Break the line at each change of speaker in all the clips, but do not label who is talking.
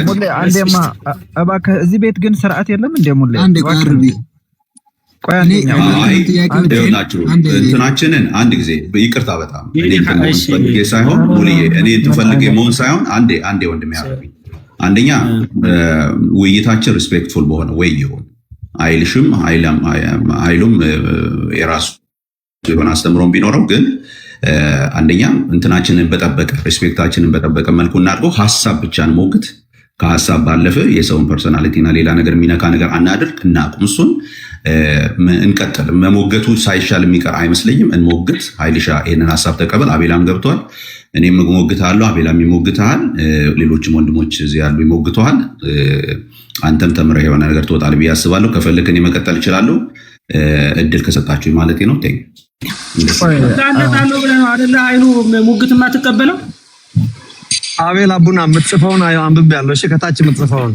ሙሌ አንዴማ እባክህ እዚህ ቤት ግን ስርዓት የለም እንደ ሙሌ
አንዴ ቀርቢ
ቆይ
ይኸውላችሁ እንትናችንን አንድ ጊዜ ይቅርታ በጣም እኔ ሳይሆን ሙሌ እኔ ትፈልጌ መሆን ሳይሆን አንዴ ወንድም ያረብኝ አንደኛ ውይይታችን ሪስፔክትፉል በሆነ ወይ ይሁን አይልሽም አይሉም የራሱ የሆነ አስተምሮም ቢኖረው ግን አንደኛ እንትናችንን በጠበቀ ሪስፔክታችንን በጠበቀ መልኩ እናድርገው። ሐሳብ ብቻን ሞግት ከሐሳብ ባለፈ የሰውን ፐርሰናሊቲና ሌላ ነገር የሚነካ ነገር አናድርግ። እናቁም። እሱን እንቀጥል። መሞገቱ ሳይሻል የሚቀር አይመስለኝም። እንሞግት። ኃይልሻ ይሄንን ሐሳብ ተቀበል። አቤላም ገብቷል። እኔም እሞግታለሁ፣ አቤላም ይሞግታል፣ ሌሎችም ወንድሞች እዚህ ያሉ ይሞግተዋል። አንተም ተምረህ የሆነ ነገር ትወጣለህ ብዬ አስባለሁ። ከፈለክ እኔ መቀጠል እችላለሁ እድል ከሰጣችሁ ማለት ነው። ቴንክ
ታንታሎ ብለህ ነው አይደለ? አይኑ ሙግት የማትቀበለው
አቤል አቡና የምትጽፈውን አንብቤ ያለው እሺ፣ ከታች የምትጽፈውን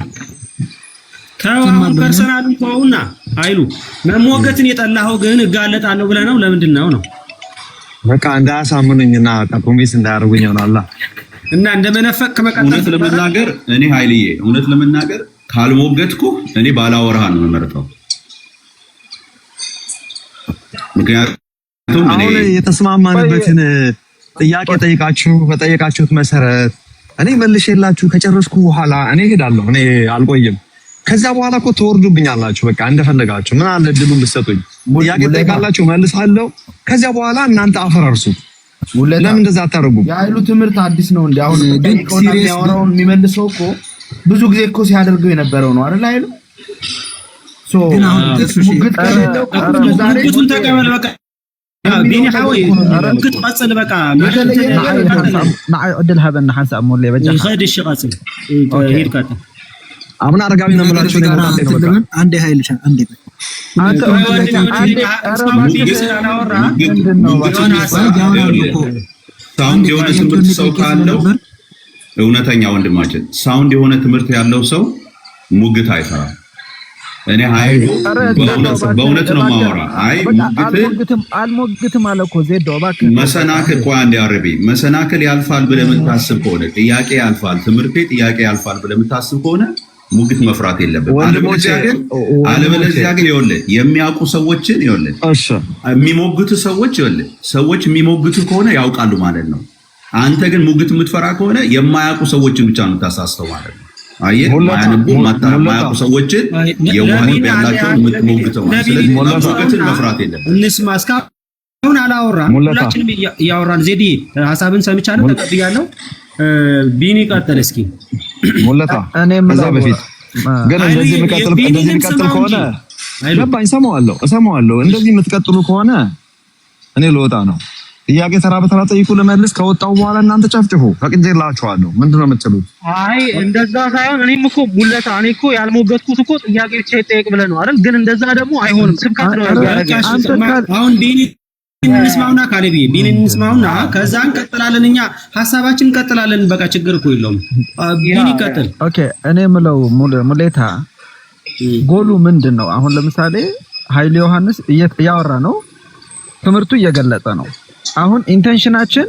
ታውን ፐርሰናል ተውና አይሉ መሞገትን የጠላኸው ግን እጋለጣለሁ ብለህ ነው። ለምንድን ነው
በቃ እንዳያሳምኑኝና ኮንቪንስ እንዳያደርጉኝ ይሆናል
እና እንደመነፈቅ ከመቀጠል
እውነት ለመናገር እኔ ኃይልዬ እውነት ለመናገር ካልሞገትኩ እኔ ባላወራህ ነው የምመርጠው። ምክንያቱም
አሁን የተስማማንበትን ጥያቄ በጠየቃችሁት መሰረት እኔ መልሼላችሁ ከጨረስኩ በኋላ እኔ ሄዳለሁ። እኔ አልቆይም። ከዛ በኋላ እኮ ተወርዱብኛላችሁ። በቃ እንደፈለጋችሁ ምን አለ ድሉን ብትሰጡኝ። ጥያቄ ጠይቃላችሁ መልሳለሁ። ከዛ በኋላ እናንተ አፈራርሱት። ለምን እንደዛ አታደርጉም?
የኃይሉ ትምህርት አዲስ ነው እንዴ? አሁን ጠይቀውና የሚያወራውን የሚመልሰው እኮ ብዙ ጊዜ እኮ ሲያደርገው የነበረው ነው አይደል? ኃይሉ
ግን አሁን
ሙግት ከሌለው
ሙግቱን ተቀበል በቃ بيني حاوي ممكن تقصل بقى
مع عدل هذا النحاس أمور لي بجح
خد الشيء قصل هير كاتب
أبنا أرجعين نمراتشون يقولون
عندي هاي لشان عندي
ሳውንድ የሆነ ትምህርት ሰው ካለው እውነተኛ ወንድማችን ሳውንድ የሆነ ትምህርት ያለው ሰው ሙግት አይፈራም። እኔ ኃይሉ በእውነት ነው ማወራ። አይ
አልሞግትም አለ እኮ ዜዶ እባክህ
መሰናክል ቆይ አንዴ አረቢ መሰናክል ያልፋል ብለህ የምታስብ ከሆነ ጥያቄ ያልፋል ትምህርቴ ጥያቄ ያልፋል ብለህ የምታስብ ከሆነ ሙግት መፍራት የለብህም። አለበለዚያ ግን ይኸውልህ የሚያውቁ ሰዎችን ይኸውልህ የሚሞግቱ ሰዎች ይኸውልህ ሰዎች የሚሞግቱ ከሆነ ያውቃሉ ማለት ነው። አንተ ግን ሙግት የምትፈራ ከሆነ የማያውቁ ሰዎችን ብቻ ነው የምታሳስተው ማለት ነው። አየህ ማያነቡ ማያውቁ ሰዎችን የዋህነት ያላቸውን የምትሞግተው ማለት ስለዚህ ሙግትን መፍራት የለብህም።
እንስማ እስካሁን አላወራን ሁላችንም እያወራን ዜዲ ሐሳብን ሰምቻለሁ ተቀብያለሁ። ቢኒ ቀጥል እስኪ
ሙለታ ከዛ በፊት ግን እንደዚህ የምትቀጥል ከሆነ ገባኝ እሰማዋለሁ እንደዚህ የምትቀጥሉ ከሆነ እኔ ልወጣ ነው። ጥያቄ ተራ በተራ ጠይቁ ልመልስ። ከወጣው በኋላ እናንተ ጨፍጭፉ ፈቅጄላችኋለሁ። ምንድነው የምትሉት?
አይ እንደዛ ሳይሆን እኔም እኮ ሙለታ እኔ እኮ ያልሞገትኩት እኮ ጥያቄ ብቻ ይጠየቅ ብለህ ነው አይደል? ግን እንደዛ ደግሞ አይሆንም። ስብከት ነው ያደረጋችሁ። አሁን ቢኒ እንስማውና ካለቢ ቢኒ እንስማውና ከዛ እንቀጥላለን። እኛ ሐሳባችን እንቀጥላለን። በቃ ችግር እኮ የለውም። ቢኒ ቀጥል።
ኦኬ እኔ ምለው ሙሌታ ጎሉ ምንድነው? አሁን ለምሳሌ ኃይለ ዮሐንስ እያወራ ነው፣ ትምህርቱ እየገለጸ ነው። አሁን ኢንቴንሽናችን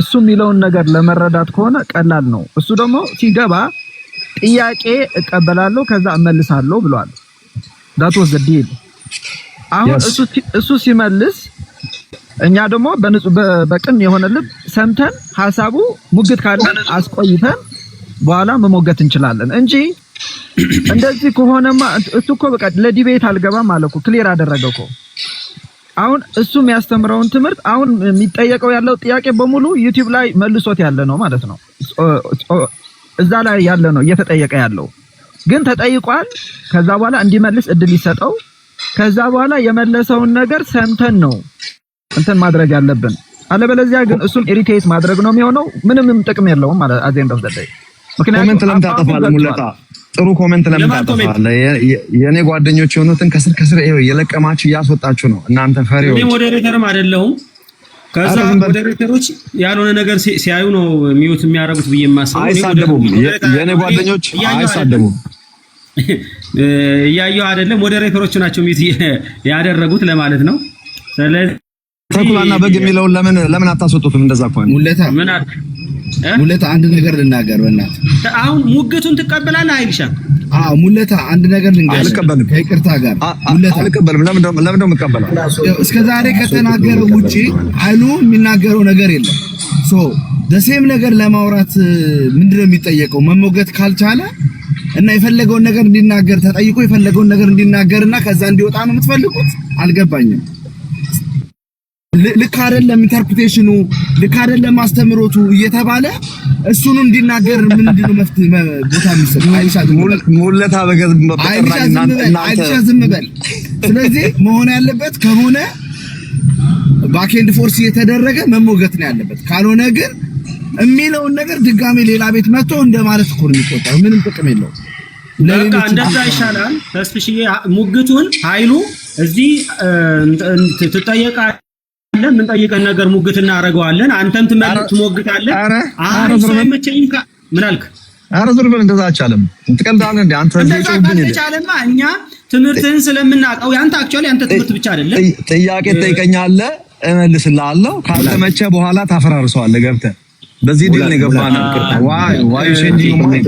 እሱ የሚለውን ነገር ለመረዳት ከሆነ ቀላል ነው። እሱ ደግሞ ሲገባ ጥያቄ እቀበላለሁ ከዛ እመልሳለሁ ብሏል። that was the deal። አሁን እሱ ሲመልስ እኛ ደግሞ በቅን የሆነ ልብ ሰምተን ሐሳቡ ሙግት ካለ አስቆይተን በኋላ መሞገት እንችላለን እንጂ እንደዚህ ከሆነማ እሱ እኮ በቃ ለዲቤት አልገባም አለ እኮ ክሊር አደረገው እኮ። አሁን እሱ የሚያስተምረውን ትምህርት አሁን የሚጠየቀው ያለው ጥያቄ በሙሉ ዩቲዩብ ላይ መልሶት ያለ ነው ማለት ነው። እዛ ላይ ያለ ነው እየተጠየቀ ያለው ግን ተጠይቋል። ከዛ በኋላ እንዲመልስ እድል ይሰጠው። ከዛ በኋላ የመለሰውን ነገር ሰምተን ነው እንትን ማድረግ ያለብን። አለበለዚያ ግን እሱን ኢሪቴት ማድረግ ነው የሚሆነው። ምንም ጥቅም የለውም ማለት አዘንድ ኦፍ ዘ ዴይ።
ኮሜንት ለምን ታጠፋለህ ሙለታ? ጥሩ ኮሜንት ለምን ታጠፋለህ? የኔ ጓደኞች የሆኑትን ከስር የለቀማችሁ እያስወጣችሁ ነው እናንተ ፈሪዎች።
እኔ ሞዴሬተርም አይደለሁም። ከዛ ሞዴሬተሮች ያልሆነ ነገር ሲያዩ ነው ሚዩት የሚያደርጉት ብዬ የማስበው።
አይሳደቡም፣ የኔ ጓደኞች አይሳደቡም።
እያየሁ አይደለም ሞዴሬተሮቹ ናቸው ሚዩት ያደረጉት ለማለት ነው። ስለዚህ
ተኩላና በግ የሚለውን ለምን አታስወጡትም? እንደዛ ከሆነ
ሙለታ ምን
ሙለታ አንድ ነገር ልናገር በእናትህ
አሁን ሙግቱን ትቀበላለህ አይልሻ
ሙለታ አንድ ነገር ልንገር ከይቅርታ ጋር ሙለታ
አልቀበልም ለምን ነው መቀበለው
እስከዛሬ ከተናገረው ውጪ ኃይሉ የሚናገረው ነገር የለም ሶ ደሴም ነገር ለማውራት ምንድነው የሚጠየቀው መሞገት ካልቻለ እና የፈለገውን ነገር እንዲናገር ተጠይቆ የፈለገውን ነገር እንዲናገርና ከዛ እንዲወጣ ነው የምትፈልጉት አልገባኝም ልክ አይደለም ኢንተርፕሬቴሽኑ ልክ አይደለም ማስተምሮቱ እየተባለ እሱን እንዲናገር ምንድነው መፍትሄ ቦታ የሚሰጠው አይሻት
ሙለታ
አይሻ ዝም በል ስለዚህ መሆን ያለበት ከሆነ ባክኤንድ ፎርስ እየተደረገ መሞገት ነው ያለበት ካልሆነ ግን የሚለውን ነገር ድጋሜ ሌላ ቤት መጥቶ እንደማለት እኮ ነው የሚቆጠረው ምንም ጥቅም የለውም
ለካ እንደዛ ይሻላል ተስፍሽዬ ሙግቱን ኃይሉ እዚህ ትጠየቃለህ ምን ጠይቀን ነገር ሙግት እናደርገዋለን አንተም ትሞግታለህ ሳይመቸኝ ምን አልክ
ኧረ ዞር በል እንደዛ አይቻልም ትቀልዳለህ እንዴ አንተ ዘይጮብኝ
አይቻልማ እኛ ትምህርትህን ስለምናውቀው ያንተ አክቹአሊ አንተ ትምህርት ብቻ አይደለም
ጥያቄ ትጠይቀኛለህ እመልስልሃለሁ ካልተመቸ በኋላ ታፈራርሰዋለህ ገብተህ በዚህ ዲል ነው የገባነው ዋይ ሼንጂንግ ማይንድ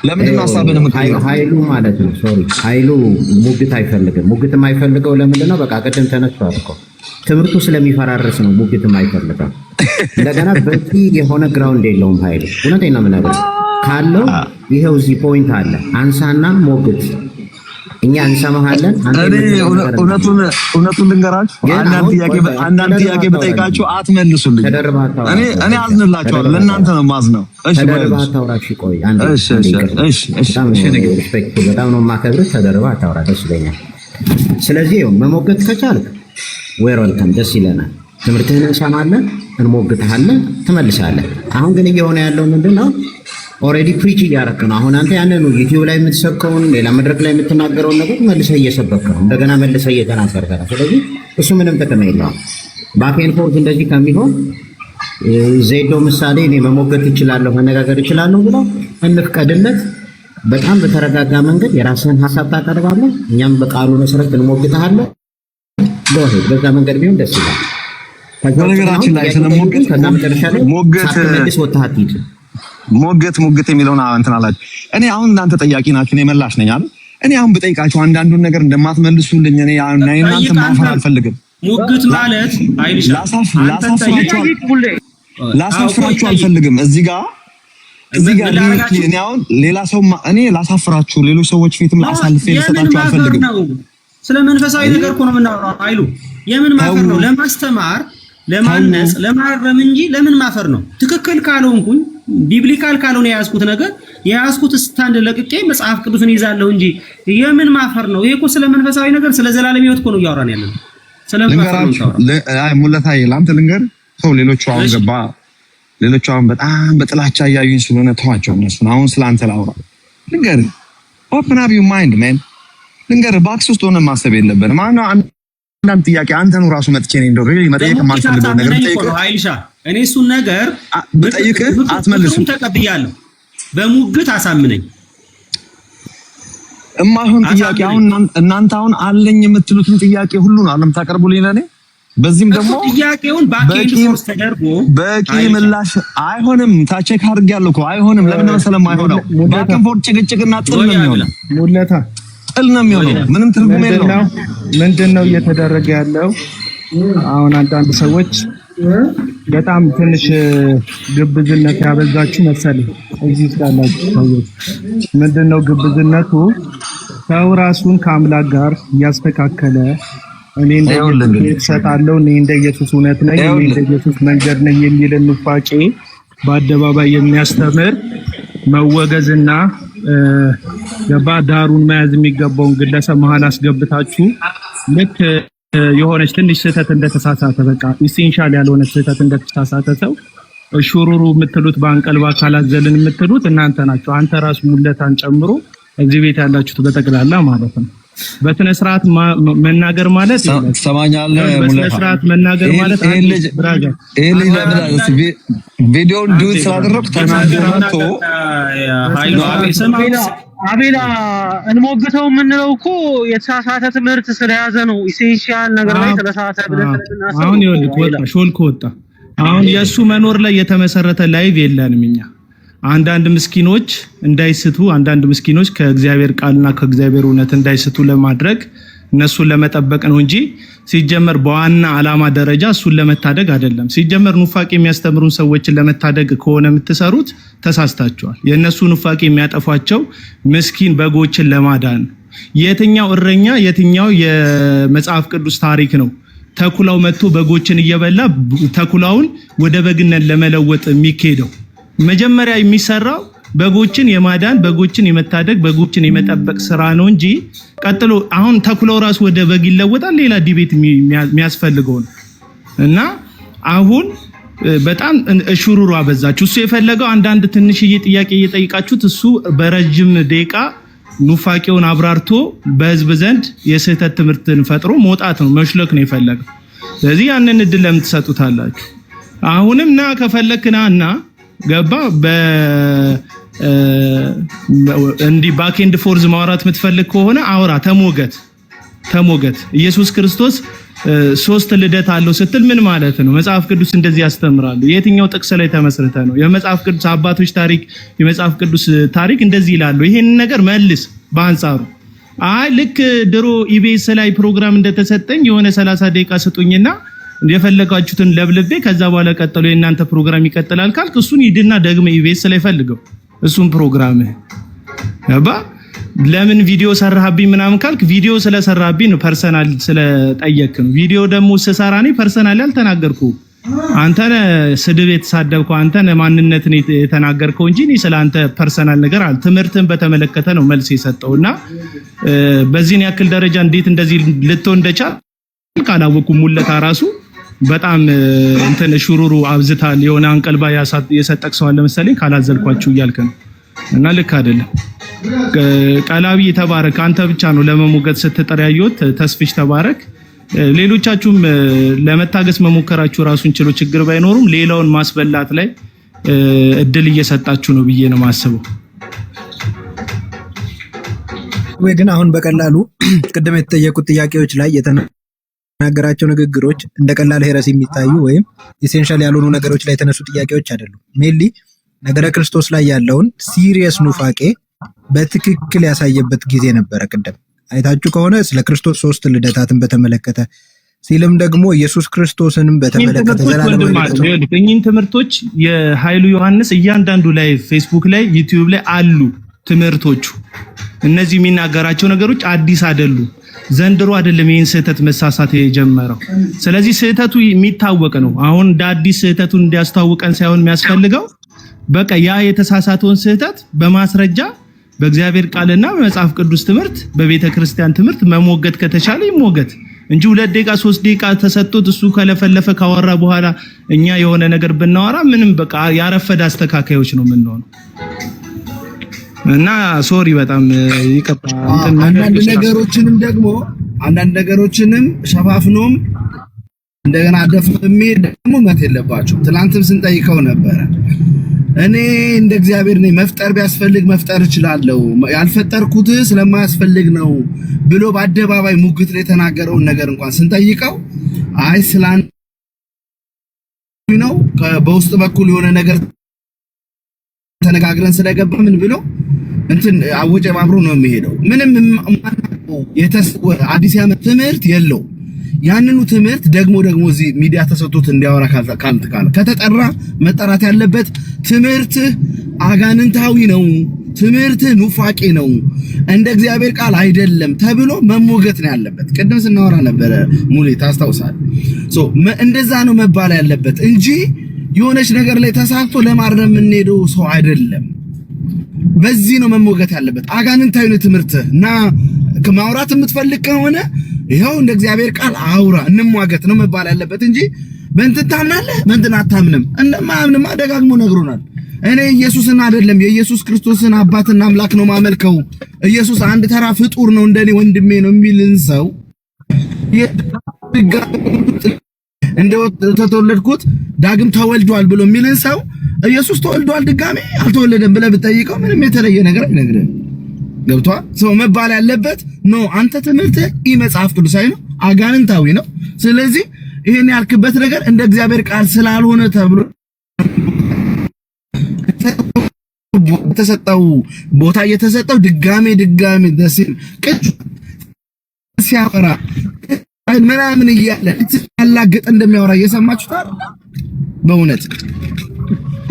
ለምንድነው ሐሳብን
ኃይሉ ማለት ነው ሶሪ ኃይሉ ሙግት አይፈልግም ሙግት የማይፈልገው ለምንድነው በቃ ቀደም ተነስቷል እኮ ትምህርቱ ስለሚፈራርስ ነው ሙግት የማይፈልገው እንደገና በቂ የሆነ ግራውንድ የለውም ኃይሉ እውነቴን ነው የምነግርህ ካለው ይሄው እዚህ ፖይንት አለ አንሳና ሞግት እኛ እንሰማሃለን እውነቱን ልንገራችሁ አንዳንድ ጥያቄ በጠይቃችሁ አትመልሱልኝ እኔ አዝንላችኋለሁ ለእናንተ ነው ማዝነው እሺ ተደርባ ታውራሽ ቆይ በጣም ነው የማከብርህ ተደርባ ታውራ ደስ ይለኛል ስለዚህ መሞገት ከቻልክ ዌልካም ደስ ይለናል ትምህርትህን እንሰማለን እንሞግትሃለን ትመልሳለህ አሁን ግን እየሆነ ያለው ምንድነው ኦሬዲ ፕሪች እያደረክ ነው አሁን አንተ ያንን ዩቲዩብ ላይ የምትሰብከውን ሌላ መድረክ ላይ የምትናገረውን ነገር መልሰህ እየሰበከ ነው እንደገና መልሰህ እየተናገርከ ነው ስለዚህ እሱ ምንም ጥቅም የለውም ባክኤንድ ፎርስ እንደዚህ ከሚሆን ዜዶ ምሳሌ እኔ መሞገት እችላለሁ መነጋገር እችላለሁ ብሎ እንፍቀድለት በጣም በተረጋጋ መንገድ የራስህን ሐሳብ ታቀርባለህ እኛም በቃሉ መሰረት እንሞግትሃለን ጎህ በዛ መንገድ ቢሆን ደስ ይላል
በነገራችን ላይ ስለሞገት
ከዛ መጨረሻ ላይ ሳትመልስ ወጥተህ አትሂድ
ሞገት የሚለውን እንትን አላችሁ እኔ አሁን እናንተ ጠያቂ ናችሁ እኔ መላሽ ነኝ አይደል እኔ አሁን በጠይቃችሁ አንዳንዱን ነገር እንደማትመልሱልኝ እኔ እናንተ ማፈር አልፈልግም
ሙግት ማለት አይልሻ
ላሳፍራችሁ አልፈልግም እዚህ ጋር እኔ አሁን ሌላ ሰው እኔ ላሳፍራችሁ ሌሎች ሰዎች ፊትም ላሳልፍ ልሰጣችሁ አልፈልግም
ስለ መንፈሳዊ ነገር እኮ ነው የምናወራው አይሉ የምን ማፈር ነው ለማስተማር ለማነጽ ለማረም እንጂ ለምን ማፈር ነው ትክክል ካልሆንኩኝ ቢብሊካል ካልሆነ የያዝኩት ነገር የያዝኩት ስታንድ ለቅቄ መጽሐፍ ቅዱስን ይዛለሁ እንጂ የምን ማፈር ነው ይሄ እኮ ስለ መንፈሳዊ ነገር ስለ ዘላለም ህይወት እኮ ነው ያወራን ያለን ስለ
አይ ሙለታዬ ላንተ ልንገር ሰው ሌሎቹ አሁን በጣም በጥላቻ ያዩኝ ስለሆነ ተዋቸው እነሱን አሁን ስላንተ ላውራ ልንገር ኦፕን አፕ ዩር ማይንድ ማን ልንገር ባክስ ውስጥ ሆነ ማሰብ የለብንም ማነው አንዳንድ ጥያቄ አንተኑ ራሱ መጥቼ ነኝ እንደው ሪሊ መጠየቅ የማልፈልገው ነገር ጠይቀህ
አይልሻ እኔ እሱን ነገር
በጠይቀህ አትመልስም
ተቀብያለሁ በሙግት አሳምነኝ
እማይሆን ጥያቄ አሁን እናንተ አሁን አለኝ የምትሉትን ጥያቄ ሁሉ ነው አለም ታቀርቡልኝ ለኔ በዚህም ደግሞ
ጥያቄውን ባክኤንድ ፎርስ ተደርጎ
በቂ ምላሽ አይሆንም ታቼክ አድርጌያለሁ እኮ አይሆንም ለምን መሰለም አይሆነው ባክኤንድ ፎርስ ጭቅጭቅና ጥል ነው የሚሆነው
ሙለታ
ጥል ነው የሚሆነው ምንም ትርጉም የለውም
ምንድነው እየተደረገ ያለው አሁን አንዳንድ ሰዎች በጣም ትንሽ ግብዝነት ያበዛችሁ መሰለኝ እዚህ ስላላችሁ ሰዎች ምንድነው ግብዝነቱ ሰው ራሱን ከአምላክ ጋር ያስተካከለ እኔ እንደየሰጣለው እኔ እንደየሱስ እውነት ነኝ እኔ እንደየሱስ መንገድ ነኝ የሚል ንፋቄ በአደባባይ የሚያስተምር መወገዝና ዳሩን መያዝ የሚገባውን ግለሰብ መሀል አስገብታችሁ ልክ የሆነች ትንሽ ስህተት እንደተሳሳተ በቃ ኢሴንሻል ያልሆነ ስህተት እንደተሳሳተ ሰው ሹሩሩ የምትሉት በአንቀልባ አካላት ዘልን የምትሉት እናንተ ናችሁ አንተ ራሱ ሙለታን ጨምሮ እዚህ ቤት ያላችሁት በጠቅላላ ማለት ነው በስነ ስርዓት መናገር ማለት
ሰማኛለህ
በስነ ስርዓት መናገር ማለት
ይሄ ልጅ ለምን ቪዲዮውን ዱት ስላደረኩ ተናገርኩ
አቤላ እንሞግተው የምንለው እኮ የተሳሳተ ትምህርት ስለያዘ ነው ኢሴንሻል ነገር ላይ ተለሳተ ብለን
አሁን ይወልቅ ወጣ ሾልኮ ወጣ አሁን የሱ መኖር ላይ የተመሰረተ ላይቭ የለንም እኛ አንዳንድ ምስኪኖች እንዳይስቱ አንዳንድ ምስኪኖች ከእግዚአብሔር ቃልና ከእግዚአብሔር እውነት እንዳይስቱ ለማድረግ እነሱን ለመጠበቅ ነው እንጂ ሲጀመር በዋና ዓላማ ደረጃ እሱን ለመታደግ አይደለም። ሲጀመር ኑፋቄ የሚያስተምሩን ሰዎችን ለመታደግ ከሆነ የምትሰሩት ተሳስታችኋል። የነሱ ኑፋቄ የሚያጠፏቸው ምስኪን በጎችን ለማዳን የትኛው እረኛ የትኛው የመጽሐፍ ቅዱስ ታሪክ ነው ተኩላው መጥቶ በጎችን እየበላ ተኩላውን ወደ በግነት ለመለወጥ የሚካሄደው? መጀመሪያ የሚሰራው በጎችን የማዳን በጎችን የመታደግ በጎችን የመጠበቅ ስራ ነው እንጂ ቀጥሎ አሁን ተኩላው ራሱ ወደ በግ ይለወጣል ሌላ ዲቤት የሚያስፈልገው ነው። እና አሁን በጣም እሹሩሩ አበዛችሁ። እሱ የፈለገው አንዳንድ ትንሽዬ ጥያቄ እየጠይቃችሁት እሱ በረጅም ደቂቃ ኑፋቄውን አብራርቶ በህዝብ ዘንድ የስህተት ትምህርትን ፈጥሮ መውጣት ነው መሽለክ ነው የፈለገው። ስለዚህ ያንን እድል ለምን ትሰጡታላችሁ? አሁንም ና ከፈለክና እና ገባ እንዲ ባክ ኤንድ ፎርዝ ማውራት የምትፈልግ ከሆነ አውራ ተሞገት ኢየሱስ ክርስቶስ 3 ልደት አለው ስትል ምን ማለት ነው? መጽሐፍ ቅዱስ እንደዚህ ያስተምራሉ። የትኛው ጥቅስ ላይ ተመስርተ ነው? የመጽሐፍ ቅዱስ አባቶች ታሪክ የመጽሐፍ ቅዱስ ታሪክ እንደዚህ ይላሉ። ይሄን ነገር መልስ በአንጻሩ አይ ልክ ድሮ ኢቢኤስ ላይ ፕሮግራም እንደተሰጠኝ የሆነ 30 ደቂቃ ስጡኝና የፈለጋችሁትን ለብልቤ ከዛ በኋላ ቀጥሎ የእናንተ ፕሮግራም ይቀጥላል ካልክ እሱን ሂድና ደግመ ኢቢኤስ ላይ ፈልገው እሱን ፕሮግራም ያባ ለምን ቪዲዮ ሰራህብኝ ምናምን ካልክ ቪዲዮ ስለሰራህብኝ ነው ፐርሰናል ስለጠየቅክ ነው። ቪዲዮ ደግሞ ስሰራኔ ፐርሰናል ያልተናገርኩ አንተ ስድብ የተሳደብከው አንተ ማንነትን የተናገርከው እንጂ እኔ ስላንተ ፐርሰናል ነገር አለ ትምህርትን በተመለከተ ነው መልስ የሰጠውና በዚህን ያክል ደረጃ እንዴት እንደዚህ ልትሆን እንደቻል ካላወቁ ሙለታ ራሱ በጣም እንትን ሹሩሩ አብዝታል የሆነ አንቀልባ የሰጠቅ ሰው አለ መሰለኝ ካላዘልኳችሁ እያልከ ነው እና ልክ አይደለም። ቀላቢ ተባረክ አንተ ብቻ ነው ለመሞገት ስትጠራዩት ተስፍሽ ተባረክ። ሌሎቻችሁም ለመታገስ መሞከራችሁ ራሱን ችሎ ችግር ባይኖርም ሌላውን ማስበላት ላይ እድል እየሰጣችሁ ነው ብዬ ነው ማስበው።
ወይ ግን አሁን በቀላሉ ቅድም የተጠየቁት ጥያቄዎች ላይ የተናገራቸው ንግግሮች እንደ ቀላል ሄረስ የሚታዩ ወይም ኢሴንሻል ያልሆኑ ነገሮች ላይ የተነሱ ጥያቄዎች አይደሉም። ሜሊ ነገረ ክርስቶስ ላይ ያለውን ሲሪየስ ኑፋቄ በትክክል ያሳየበት ጊዜ ነበረ። ቅድም አይታችሁ ከሆነ ስለ ክርስቶስ 3 ልደታትን በተመለከተ ሲልም ደግሞ ኢየሱስ ክርስቶስንም በተመለከተ
እኚህን ትምህርቶች የኃይሉ ዮሐንስ እያንዳንዱ ላይ ፌስቡክ ላይ ዩቲዩብ ላይ አሉ ትምህርቶቹ። እነዚህ የሚናገራቸው ነገሮች አዲስ አይደሉ። ዘንድሮ አይደለም ይሄን ስህተት መሳሳት የጀመረው። ስለዚህ ስህተቱ የሚታወቅ ነው። አሁን እንደ አዲስ ስህተቱን እንዲያስተዋውቀን ሳይሆን የሚያስፈልገው በቃ ያ የተሳሳተውን ስህተት በማስረጃ በእግዚአብሔር ቃልና በመጽሐፍ ቅዱስ ትምህርት በቤተ ክርስቲያን ትምህርት መሞገት ከተቻለ ይሞገት እንጂ 2 ደቂቃ 3 ደቂቃ ተሰጥቶት እሱ ከለፈለፈ ካወራ በኋላ እኛ የሆነ ነገር ብናወራ ምንም በቃ ያረፈደ አስተካካዮች ነው የምንሆነው። እና ሶሪ በጣም ይቀባ
አንዳንድ ነገሮችንም ሸፋፍኖም እንደገና ደፍሜ ደግሞ መት የለባቸው። ትላንትም ስንጠይቀው ነበር እኔ እንደ እግዚአብሔር ነኝ መፍጠር ቢያስፈልግ መፍጠር እችላለሁ ያልፈጠርኩት ስለማያስፈልግ ነው ብሎ በአደባባይ ሙግት ላይ የተናገረውን ነገር እንኳን ስንጠይቀው አይ ስላን ነው በውስጥ በኩል የሆነ ነገር ተነጋግረን ስለገባ ምን ብሎ እንትን አወጨ ባብሮ ነው የሚሄደው። ምንም የተሰወረ አዲስ ዓመት ትምህርት የለው። ያንኑ ትምህርት ደግሞ እዚህ ሚዲያ ተሰጥቶት እንዲያወራ ከተጠራ መጠራት ያለበት ትምህርት አጋንንታዊ ነው፣ ትምህርት ኑፋቄ ነው፣ እንደ እግዚአብሔር ቃል አይደለም ተብሎ መሞገት ነው ያለበት። ቅድም ስናወራ ነበረ ሙሌ ታስታውሳለህ። እንደዛ ነው መባል ያለበት እንጂ የሆነች ነገር ላይ ተሳክቶ ለማረም የምንሄደው ሰው አይደለም። በዚህ ነው መሞገት ያለበት። አጋንንታዊ ነው ትምህርትና ከማውራት የምትፈልግ ከሆነ ይሄው እንደ እግዚአብሔር ቃል አውራ እንሟገት ነው መባል ያለበት እንጂ በእንትን ታምናለህ በእንትን አታምንም። እንደማያምንማ ደጋግሞ ነግሮናል። እኔ ኢየሱስን አይደለም የኢየሱስ ክርስቶስን አባትና አምላክ ነው ማመልከው፣ ኢየሱስ አንድ ተራ ፍጡር ነው እንደኔ ወንድሜ ነው የሚልን ሰው ተወለድኩት ዳግም ተወልዷል ብሎ የሚልን ሰው ኢየሱስ ተወልዷል ድጋሜ አልተወለደም ብለህ ብትጠይቀው ምንም የተለየ ነገር አይነግርህም። ገብቷል? ሰው መባል ያለበት አንተ ትምህርት መጽሐፍ ቅዱሳዊ ነው፣ አጋንንታዊ ነው። ስለዚህ ይሄን ያልክበት ነገር እንደ እግዚአብሔር ቃል ስላልሆነ ተብሎ ተሰጠው ቦታ እየተሰጠው ድጋሜ ደስም ቅጭ ሲያወራ ምናምን እያለ ያላገጠ እንደሚያወራ እየሰማችሁት አይደል? በእውነት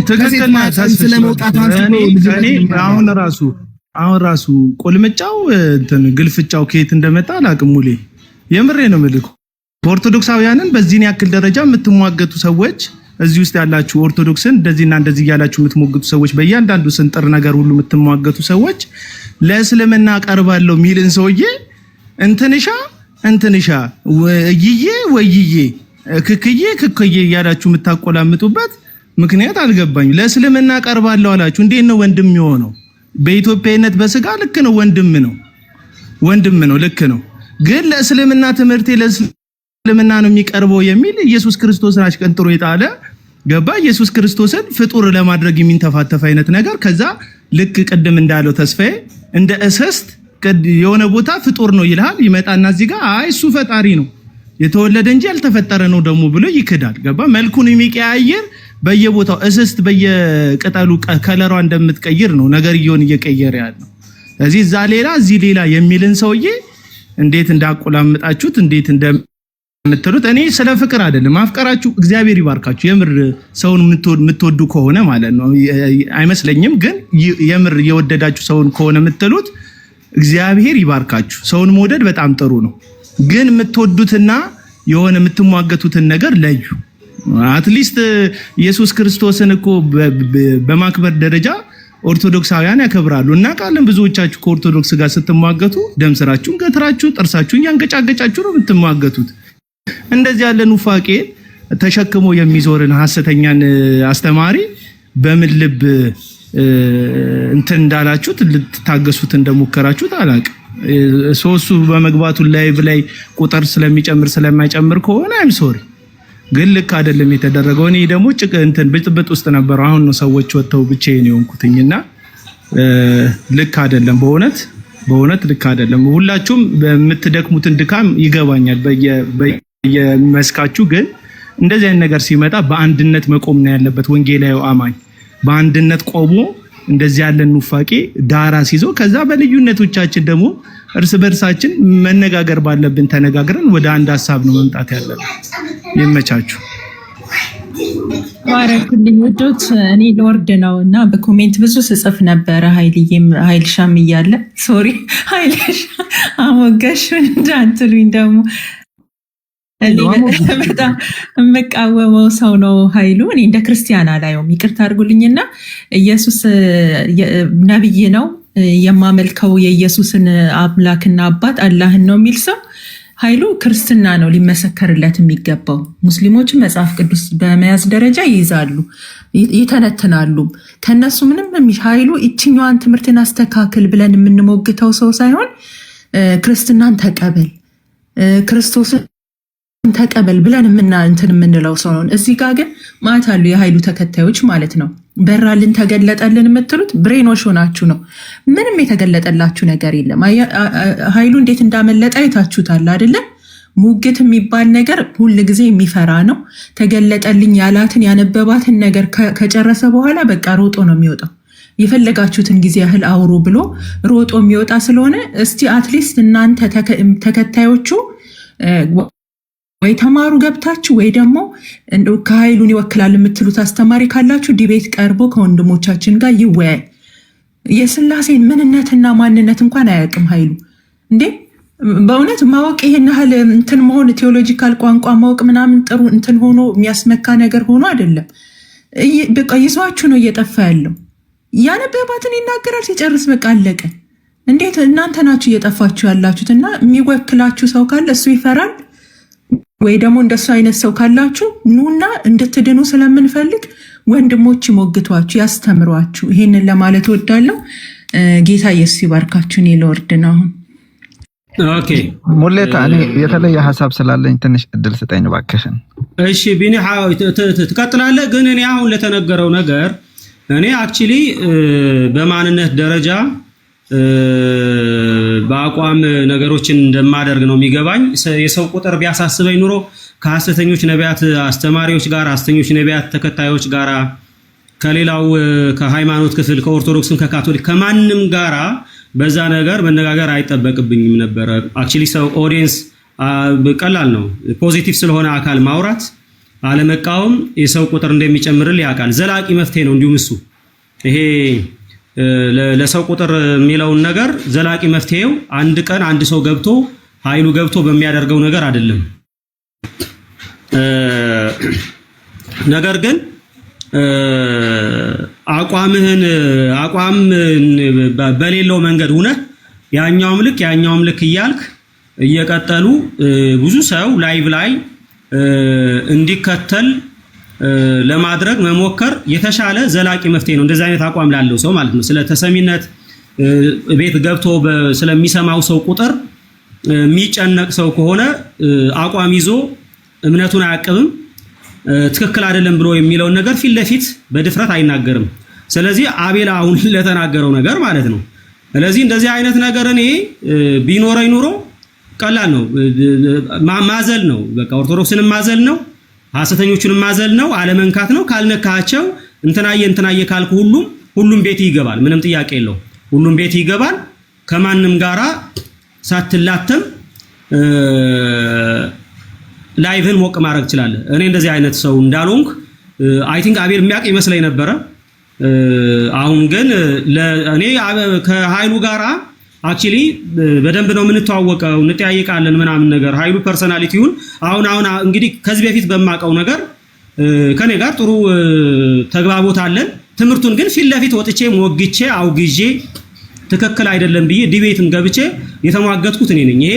ተከተልና ስለመውጣት አሁን ራሱ ቆልምጫው እንትን ግልፍጫው ከየት እንደመጣ አላቅም። ሙሌ የምሬ ነው ምልኩ ኦርቶዶክሳውያንን በዚህን ያክል ደረጃ የምትሟገቱ ሰዎች እዚህ ውስጥ ያላችሁ ኦርቶዶክስን እንደዚህና እንደዚህ ያላችሁ የምትሞግቱ ሰዎች በእያንዳንዱ ስንጥር ነገር ሁሉ የምትሟገቱ ሰዎች ለእስልምና ቀርባለሁ ሚልን ሰውዬ እንትንሻ ወይዬ ክክዬ ያላችሁ የምታቆላምጡበት ምክንያት አልገባኝ። ለእስልምና ቀርባለሁ አላችሁ እንዴት ነው ወንድም የሆነው? በኢትዮጵያዊነት በስጋ ልክ ነው ወንድም ነው ልክ ነው። ግን ለእስልምና ትምህርቴ ለእስልምና ነው የሚቀርበው የሚል ኢየሱስ ክርስቶስን አሽቀንጥሮ የጣለ ገባ። ኢየሱስ ክርስቶስን ፍጡር ለማድረግ የሚንተፋተፍ አይነት ነገር ከዛ ልክ ቅድም እንዳለው ተስፋዬ እንደ እስስት የሆነ ቦታ ፍጡር ነው ይልሃል። ይመጣና እዚህ ጋር አይ እሱ ፈጣሪ ነው የተወለደ እንጂ ያልተፈጠረ ነው ደግሞ ብሎ ይክዳል። ገባ። መልኩን የሚቀያየር በየቦታው እስስት በየቅጠሉ ከለሯ እንደምትቀይር ነው ነገርየውን እየቀየረ ያለው። ስለዚህ እዛ ሌላ እዚህ ሌላ የሚልን ሰውዬ እንዴት እንዳቆላምጣችሁት እንዴት እንደምትሉት እኔ ስለ ፍቅር አይደለም። ማፍቀራችሁ እግዚአብሔር ይባርካችሁ። የምር ሰውን የምትወዱ ከሆነ ማለት ነው አይመስለኝም። ግን የምር የወደዳችሁ ሰውን ከሆነ የምትሉት እግዚአብሔር ይባርካችሁ። ሰውን መውደድ በጣም ጥሩ ነው። ግን የምትወዱትና የሆነ የምትሟገቱትን ነገር ለዩ። አትሊስት ኢየሱስ ክርስቶስን እኮ በማክበር ደረጃ ኦርቶዶክሳውያን ያከብራሉ እና ቃልን ብዙዎቻችሁ ከኦርቶዶክስ ጋር ስትሟገቱ ደም ስራችሁን ገትራችሁ ጥርሳችሁን ያንገጫገጫችሁ ነው የምትሟገቱት። እንደዚህ ያለ ኑፋቄ ተሸክሞ የሚዞርን ሐሰተኛን አስተማሪ በምን ልብ እንትን እንዳላችሁት ልትታገሱት እንደሞከራችሁት አላውቅም። ሶሱ በመግባቱ ላይቭ ላይ ቁጥር ስለሚጨምር ስለማይጨምር ከሆነ አይም ሶሪ ግን ልክ አይደለም የተደረገው። እኔ ደግሞ እንትን ብጥብጥ ውስጥ ነበር። አሁን ነው ሰዎች ወጥተው ብቻዬን የሆንኩትኝና ልክ አይደለም። በእውነት ልክ አይደለም። ሁላችሁም በምትደክሙትን ድካም ይገባኛል በየመስካችሁ። ግን እንደዚህ አይነት ነገር ሲመጣ በአንድነት መቆም ነው ያለበት። ወንጌላዊ አማኝ በአንድነት ቆሞ እንደዚህ ያለን ኑፋቄ ዳራ ሲዞ ከዛ በልዩነቶቻችን ደግሞ እርስ በርሳችን መነጋገር ባለብን ተነጋግረን ወደ አንድ ሀሳብ ነው መምጣት ያለብን። ይመቻችሁ።
ባረክልኝ ወዶት እኔ ለወርድ ነውና በኮሜንት ብዙ ስጽፍ ነበረ። ኃይልሻም እያለ ሶሪ ኃይልሻ አሞገሽን እንዳትሉኝ ደግሞ በጣም የምቃወመው ሰው ነው ኃይሉ። እኔ እንደ ክርስቲያን አላየውም፣ ይቅርታ አድርጉልኝና ኢየሱስ ነብይ ነው የማመልከው የኢየሱስን አምላክና አባት አላህን ነው የሚል ሰው ኃይሉ ክርስትና ነው ሊመሰከርለት የሚገባው። ሙስሊሞች መጽሐፍ ቅዱስ በመያዝ ደረጃ ይይዛሉ፣ ይተነትናሉ። ከነሱ ምንም ኃይሉ እችኛዋን ትምህርትን አስተካክል ብለን የምንሞግተው ሰው ሳይሆን ክርስትናን ተቀበል ክርስቶስን ተቀበል ብለን የምንለው ሰው ነው። እዚህ ጋር ግን ማለት አሉ የኃይሉ ተከታዮች ማለት ነው። በራልን ተገለጠልን የምትሉት ብሬኖሽ ሆናችሁ ነው። ምንም የተገለጠላችሁ ነገር የለም። ኃይሉ እንዴት እንዳመለጠ አይታችሁታል አይደለም? ሙግት የሚባል ነገር ሁል ጊዜ የሚፈራ ነው። ተገለጠልኝ ያላትን ያነበባትን ነገር ከጨረሰ በኋላ በቃ ሮጦ ነው የሚወጣው። የፈለጋችሁትን ጊዜ ያህል አውሩ ብሎ ሮጦ የሚወጣ ስለሆነ እስቲ አትሊስት እናንተ ተከታዮቹ ወይ ተማሩ ገብታችሁ ወይ ደግሞ ከኃይሉን ይወክላል የምትሉት አስተማሪ ካላችሁ ዲቤት ቀርቦ ከወንድሞቻችን ጋር ይወያይ። የስላሴን ምንነትና ማንነት እንኳን አያውቅም ኃይሉ እንዴ! በእውነት ማወቅ ይሄን ያህል እንትን መሆን ቴዎሎጂካል ቋንቋ ማወቅ ምናምን ጥሩ እንትን ሆኖ የሚያስመካ ነገር ሆኖ አይደለም። በቃ ይዟችሁ ነው እየጠፋ ያለው። ያነበባትን ይናገራል፣ ሲጨርስ በቃ አለቀ። እንዴት እናንተ ናችሁ እየጠፋችሁ ያላችሁት? እና የሚወክላችሁ ሰው ካለ እሱ ይፈራል ወይ ደግሞ እንደሱ አይነት ሰው ካላችሁ ኑና እንድትድኑ ስለምንፈልግ ወንድሞች ይሞግቷችሁ፣ ያስተምሯችሁ። ይሄንን ለማለት ወዳለው ጌታ ኢየሱስ ይባርካችሁ። እኔ ለወርድ ነው።
ኦኬ
ሙሌታ፣ እኔ የተለየ ሐሳብ ስላለኝ ትንሽ እድል ስጠኝ እባክሽን።
እሺ ቢኒ ትቀጥላለህ። ግን እኔ አሁን ለተነገረው ነገር እኔ አክቹሊ በማንነት ደረጃ በአቋም ነገሮችን እንደማደርግ ነው የሚገባኝ። የሰው ቁጥር ቢያሳስበኝ ኑሮ ከሐሰተኞች ነቢያት አስተማሪዎች ጋር ሐሰተኞች ነቢያት ተከታዮች ጋር ከሌላው ከሃይማኖት ክፍል ከኦርቶዶክስም ከካቶሊክ ከማንም ጋራ በዛ ነገር መነጋገር አይጠበቅብኝም ነበር። አክቹሊ ሰው ኦዲየንስ ቀላል ነው። ፖዚቲቭ ስለሆነ አካል ማውራት አለመቃወም የሰው ቁጥር እንደሚጨምርልህ ያውቃል። ዘላቂ መፍትሄ ነው። እንዲሁም እሱ ይሄ ለሰው ቁጥር የሚለውን ነገር ዘላቂ መፍትሄው አንድ ቀን አንድ ሰው ገብቶ ኃይሉ ገብቶ በሚያደርገው ነገር አይደለም። ነገር ግን አቋም በሌለው መንገድ ሆነ ያኛውም ልክ እያልክ እየቀጠሉ ብዙ ሰው ላይቭ ላይ እንዲከተል ለማድረግ መሞከር የተሻለ ዘላቂ መፍትሄ ነው። እንደዚህ አይነት አቋም ላለው ሰው ማለት ነው። ስለ ተሰሚነት ቤት ገብቶ ስለሚሰማው ሰው ቁጥር የሚጨነቅ ሰው ከሆነ አቋም ይዞ እምነቱን አያቅብም። ትክክል አይደለም ብሎ የሚለውን ነገር ፊት ለፊት በድፍረት አይናገርም። ስለዚህ አቤል አሁን ለተናገረው ነገር ማለት ነው። ስለዚህ እንደዚህ አይነት ነገር እኔ ቢኖረኝ ኑሮ ቀላል ነው፣ ማዘል ነው። በቃ ኦርቶዶክስንም ማዘል ነው፣ ሐሰተኞቹንም ማዘል ነው፣ አለመንካት ነው። ካልነካቸው እንትናየ ካልኩ ሁሉም ቤት ይገባል። ምንም ጥያቄ የለው። ሁሉም ቤት ይገባል። ከማንም ጋራ ሳትላተም ላይቭን ሞቅ ማድረግ ይችላል። እኔ እንደዚህ አይነት ሰው እንዳልሆንኩ አይ ቲንክ አቤል የሚያውቅ ይመስለኝ ነበረ። አሁን ግን እኔ ከኃይሉ ጋራ አክቹሊ በደንብ ነው የምንተዋወቀው፣ እንጠያየቃለን ምናምን ነገር ኃይሉ ፐርሰናሊቲውን አሁን እንግዲህ ከዚህ በፊት በማውቀው ነገር ከኔ ጋር ጥሩ ተግባቦት አለን። ትምህርቱን ግን ፊት ለፊት ወጥቼ ሞግቼ አውግዤ ትክክል አይደለም ብዬ ዲቤትም ገብቼ የተሟገትኩት እኔ ነኝ። ይሄ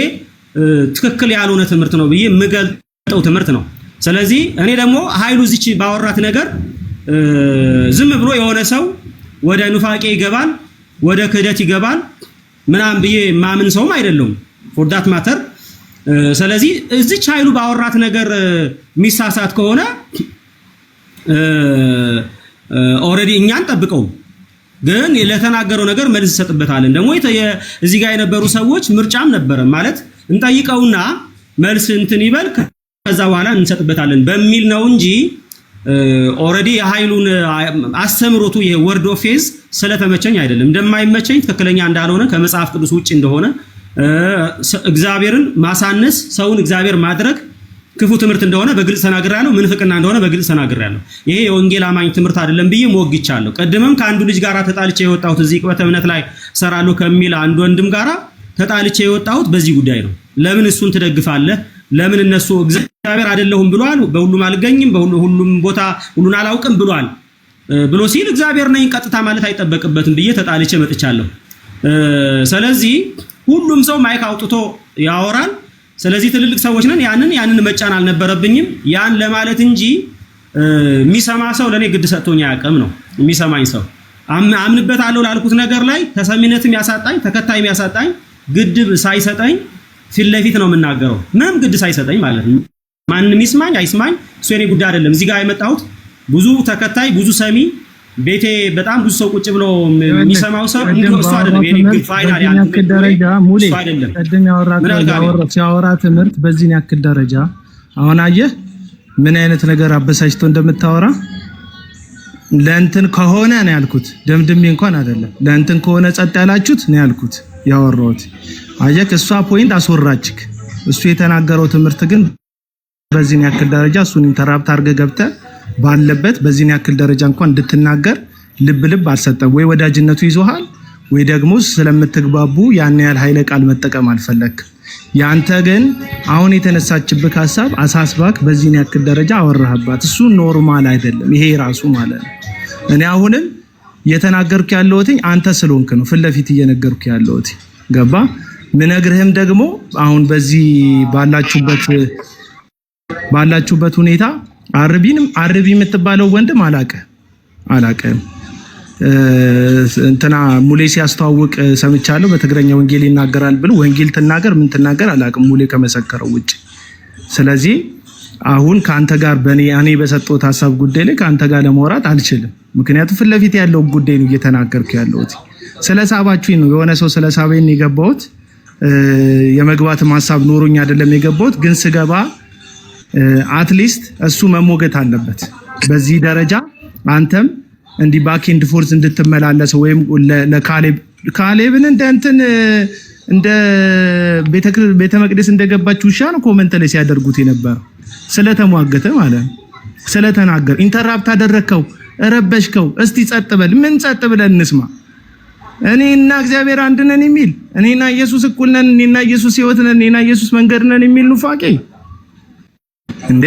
ትክክል ያልሆነ ትምህርት ነው ብዬ የምገልጠው ትምህርት ነው። ስለዚህ እኔ ደግሞ ኃይሉ እዚች ባወራት ነገር ዝም ብሎ የሆነ ሰው ወደ ኑፋቄ ይገባል፣ ወደ ክህደት ይገባል ምናምን ብዬ ማምን ሰውም አይደለም for that matter። ስለዚህ እዚች ኃይሉ ባወራት ነገር ሚሳሳት ከሆነ ኦሬዲ እኛን ጠብቀው ግን ለተናገረው ነገር መልስ ሰጥበታለን። ደግሞ እዚህ ጋር የነበሩ ሰዎች ምርጫም ነበረ ማለት እንጠይቀውና መልስ እንትን ይበል ከዛ በኋላ እንሰጥበታለን በሚል ነው እንጂ ኦሬዲ የኃይሉን አስተምሮቱ ይሄ ወርድ ኦፍ ፌዝ ስለተመቸኝ አይደለም። እንደማይመቸኝ ትክክለኛ እንዳልሆነ ከመጽሐፍ ቅዱስ ውጪ እንደሆነ እግዚአብሔርን ማሳነስ ሰውን እግዚአብሔር ማድረግ ክፉ ትምህርት እንደሆነ በግልጽ ተናግሬያለሁ። ምንፍቅና እንደሆነ በግልጽ ተናግሬያለሁ። ይሄ የወንጌል አማኝ ትምህርት አይደለም ብዬ ሞግቻለሁ። ቀድመም ከአንዱ ልጅ ጋራ ተጣልቼ የወጣሁት እዚህ ቅበተ እምነት ላይ ሰራለሁ ከሚል አንድ ወንድም ጋራ ተጣልቼ የወጣሁት በዚህ ጉዳይ ነው። ለምን እሱን ትደግፋለህ? ለምን እነሱ እግዚአብሔር አይደለሁም ብሏል፣ በሁሉም አልገኝም፣ በሁሉም ቦታ ሁሉን አላውቅም ብሏል ብሎ ሲል እግዚአብሔር ነኝ ቀጥታ ማለት አይጠበቅበትም ብዬ ተጣልቼ መጥቻለሁ። ስለዚህ ሁሉም ሰው ማይክ አውጥቶ ያወራል። ስለዚህ ትልልቅ ሰዎች ነን፣ ያንን መጫን አልነበረብኝም ያን ለማለት እንጂ የሚሰማ ሰው ለኔ ግድ ሰጥቶኝ አያውቅም ነው። የሚሰማኝ ሰው አምንበታለሁ ላልኩት ነገር ላይ ተሰሚነትም ያሳጣኝ ተከታይም ያሳጣኝ ግድብ ሳይሰጠኝ ፊት ለፊት ነው የምናገረው። ምንም ግድ ሳይሰጠኝ ማለት ነው። ማንም ይስማኝ አይስማኝ እሱ የኔ ጉዳይ አይደለም። እዚህ ጋር የመጣሁት ብዙ ተከታይ ብዙ ሰሚ ቤቴ በጣም ብዙ ሰው ቁጭ ብሎ የሚሰማው ሰው እሱ አይደለም። የኔ ግን ፋይናል
ያክል ደረጃ ሙሌ ቀደም ያወራ ትምህርት በዚህ ያክል ደረጃ አሁን አየህ ምን አይነት ነገር አበሳጭቶ እንደምታወራ። ለእንትን ከሆነ ነው ያልኩት፣ ደምድሜ እንኳን አይደለም። ለእንትን ከሆነ ጸጥ ያላችሁት ነው ያልኩት ያወራሁት። አየህ እሷ ፖይንት አስወራችክ። እሱ የተናገረው ትምህርት ግን በዚህ ያክል ደረጃ እሱን ኢንተራፕት አድርገህ ገብተህ ባለበት በዚህ ያክል ደረጃ እንኳን እንድትናገር ልብ አልሰጠም። ወይ ወዳጅነቱ ይዞሃል ወይ ደግሞ ስለምትግባቡ ያን ያህል ኃይለ ቃል መጠቀም አልፈለክም። ያንተ ግን አሁን የተነሳችብህ ሐሳብ አሳስባክ በዚህ ያክል ደረጃ አወራህባት። እሱ ኖርማል አይደለም ይሄ ራሱ ማለት ነው። እኔ አሁንም የተናገርኩ ያለሁት አንተ ስለሆንክ ነው ፊት ለፊት እየነገርኩ ያለሁት ገባ። ምነግርህም ደግሞ አሁን በዚህ ባላችሁበት ሁኔታ አርቢ የምትባለው ወንድም አላቀም እንትና ሙሌ ሲያስተዋውቅ ሰምቻለሁ። በትግረኛ ወንጌል ይናገራል ብሎ ወንጌል ትናገር ምን ትናገር አላቅም ሙሌ ከመሰከረው ውጪ። ስለዚህ አሁን ካንተ ጋር እኔ በሰጠሁት ሐሳብ ጉዳይ ላይ ካንተ ጋር ለማውራት አልችልም። ምክንያቱም ፊት ለፊት ያለው ጉዳይ ነው እየተናገርኩ ያለሁት። ስለሳባችሁኝ ነው የሆነ ሰው ስለሳበኝ የገባሁት። የመግባትም ሐሳብ ኖሮኝ አይደለም የገባሁት። ግን ስገባ አትሊስት እሱ መሞገት አለበት በዚህ ደረጃ። አንተም እንዲ ባክ ኤንድ ፎርስ እንድትመላለስ ወይም ለካሌብን እንደ ቤተ መቅደስ እንደገባች ውሻ ነው ኮሜንት ላይ ሲያደርጉት የነበረው ስለተሟገተ ማለት ነው። ስለተናገር ኢንተራፕት አደረከው፣ ረበሽከው። እስቲ ጸጥ በል። ምን ጸጥ ብለን እንስማ? እኔና እግዚአብሔር አንድ ነን የሚል እኔና ኢየሱስ እኩል ነን፣ እኔና ኢየሱስ ሕይወት ነን፣ እኔና ኢየሱስ መንገድ ነን የሚል ኑፋቄ እንዴ!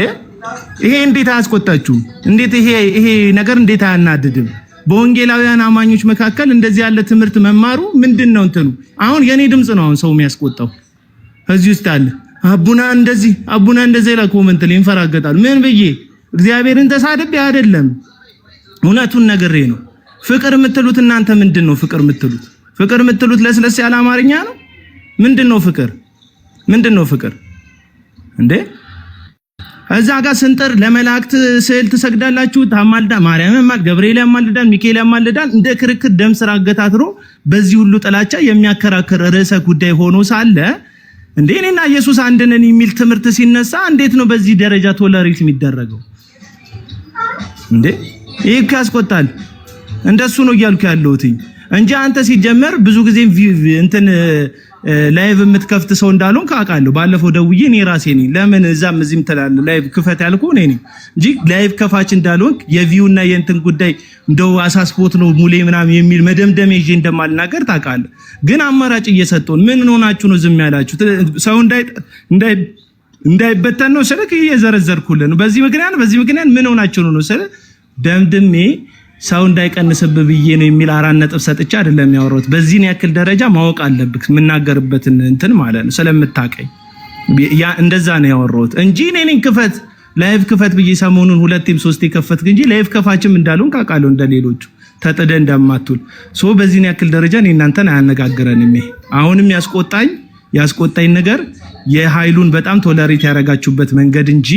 ይሄ እንዴት አያስቆጣችሁ? እንዴት ይሄ ነገር እንዴት አያናድድም? በወንጌላውያን አማኞች መካከል እንደዚህ ያለ ትምህርት መማሩ ምንድነው እንትኑ? አሁን የኔ ድምጽ ነው አሁን ሰው የሚያስቆጣው እዚህ ውስጥ አለ። አቡና እንደዚህ ላይ ኮሜንት ላይ እንፈራገጣሉ። ምን ብዬ እግዚአብሔርን ተሳድቤ አይደለም፣ እውነቱን ነግሬ ነው። ፍቅር የምትሉት እናንተ ምንድነው? ፍቅር የምትሉት ለስለስ ያለ አማርኛ ነው። ምንድነው ፍቅር እንዴ? እዛ ጋር ስንጥር ለመላእክት ስዕል ትሰግዳላችሁ፣ ማርያም ያማል፣ ገብርኤል ያማልዳል፣ ሚካኤል ያማልዳል። እንደ ክርክር ደም ስር አገታትሮ በዚህ ሁሉ ጥላቻ የሚያከራክር ርዕሰ ጉዳይ ሆኖ ሳለ እንዴ እኔና ኢየሱስ አንድ ነን የሚል ትምህርት ሲነሳ እንዴት ነው በዚህ ደረጃ ቶለሬት የሚደረገው እንዴ? ይሄ ያስቆጣል። እንደሱ ነው እያልኩ ያለሁት እንጂ አንተ ሲጀመር ብዙ ጊዜ ላይቭ የምትከፍት ሰው እንዳልሆን ካውቃለሁ። ባለፈው ደውዬ እኔ ራሴ ነኝ ለምን እዛም እዚህም ትላለህ ላይቭ ክፈት ያልኩ እኔ ነኝ እንጂ ላይቭ ከፋች እንዳልሆን የቪው እና የእንትን ጉዳይ እንደው አሳስቦት ነው ሙሌ ምናምን የሚል መደምደም ይዤ እንደማልናገር ታውቃለህ። ግን አማራጭ እየሰጠውን ምን ሆናችሁ ነው ዝም ያላችሁ? ሰው እንዳይበተን ነው ስልክ እየዘረዘርኩልህ ነው። በዚህ ምክንያት ምን ሆናችሁ ነው ስልክ ደምድሜ ሰው እንዳይቀንስብህ ብዬ ነው የሚል 4 ነጥብ ሰጥቼ አይደለም ያወራሁት። በዚህን ያክል ደረጃ ማወቅ አለብህ የምናገርበትን እንትን ማለት ነው ስለምታቀኝ ያ እንደዛ ነው ያወራሁት እንጂ እኔን ክፈት ላይቭ ክፈት ብዬ ሰሞኑን 2 3 ከፈትክ እንጂ ላይቭ ከፋችም እንዳልሆን ካውቃለሁ እንደሌሎቹ ተጥደ እንደማትውል ሶ በዚህን ያክል ደረጃ እኔ እናንተን አያነጋግረንም። ይሄ አሁንም ያስቆጣኝ ነገር የኃይሉን በጣም ቶለሬት ያረጋችሁበት መንገድ እንጂ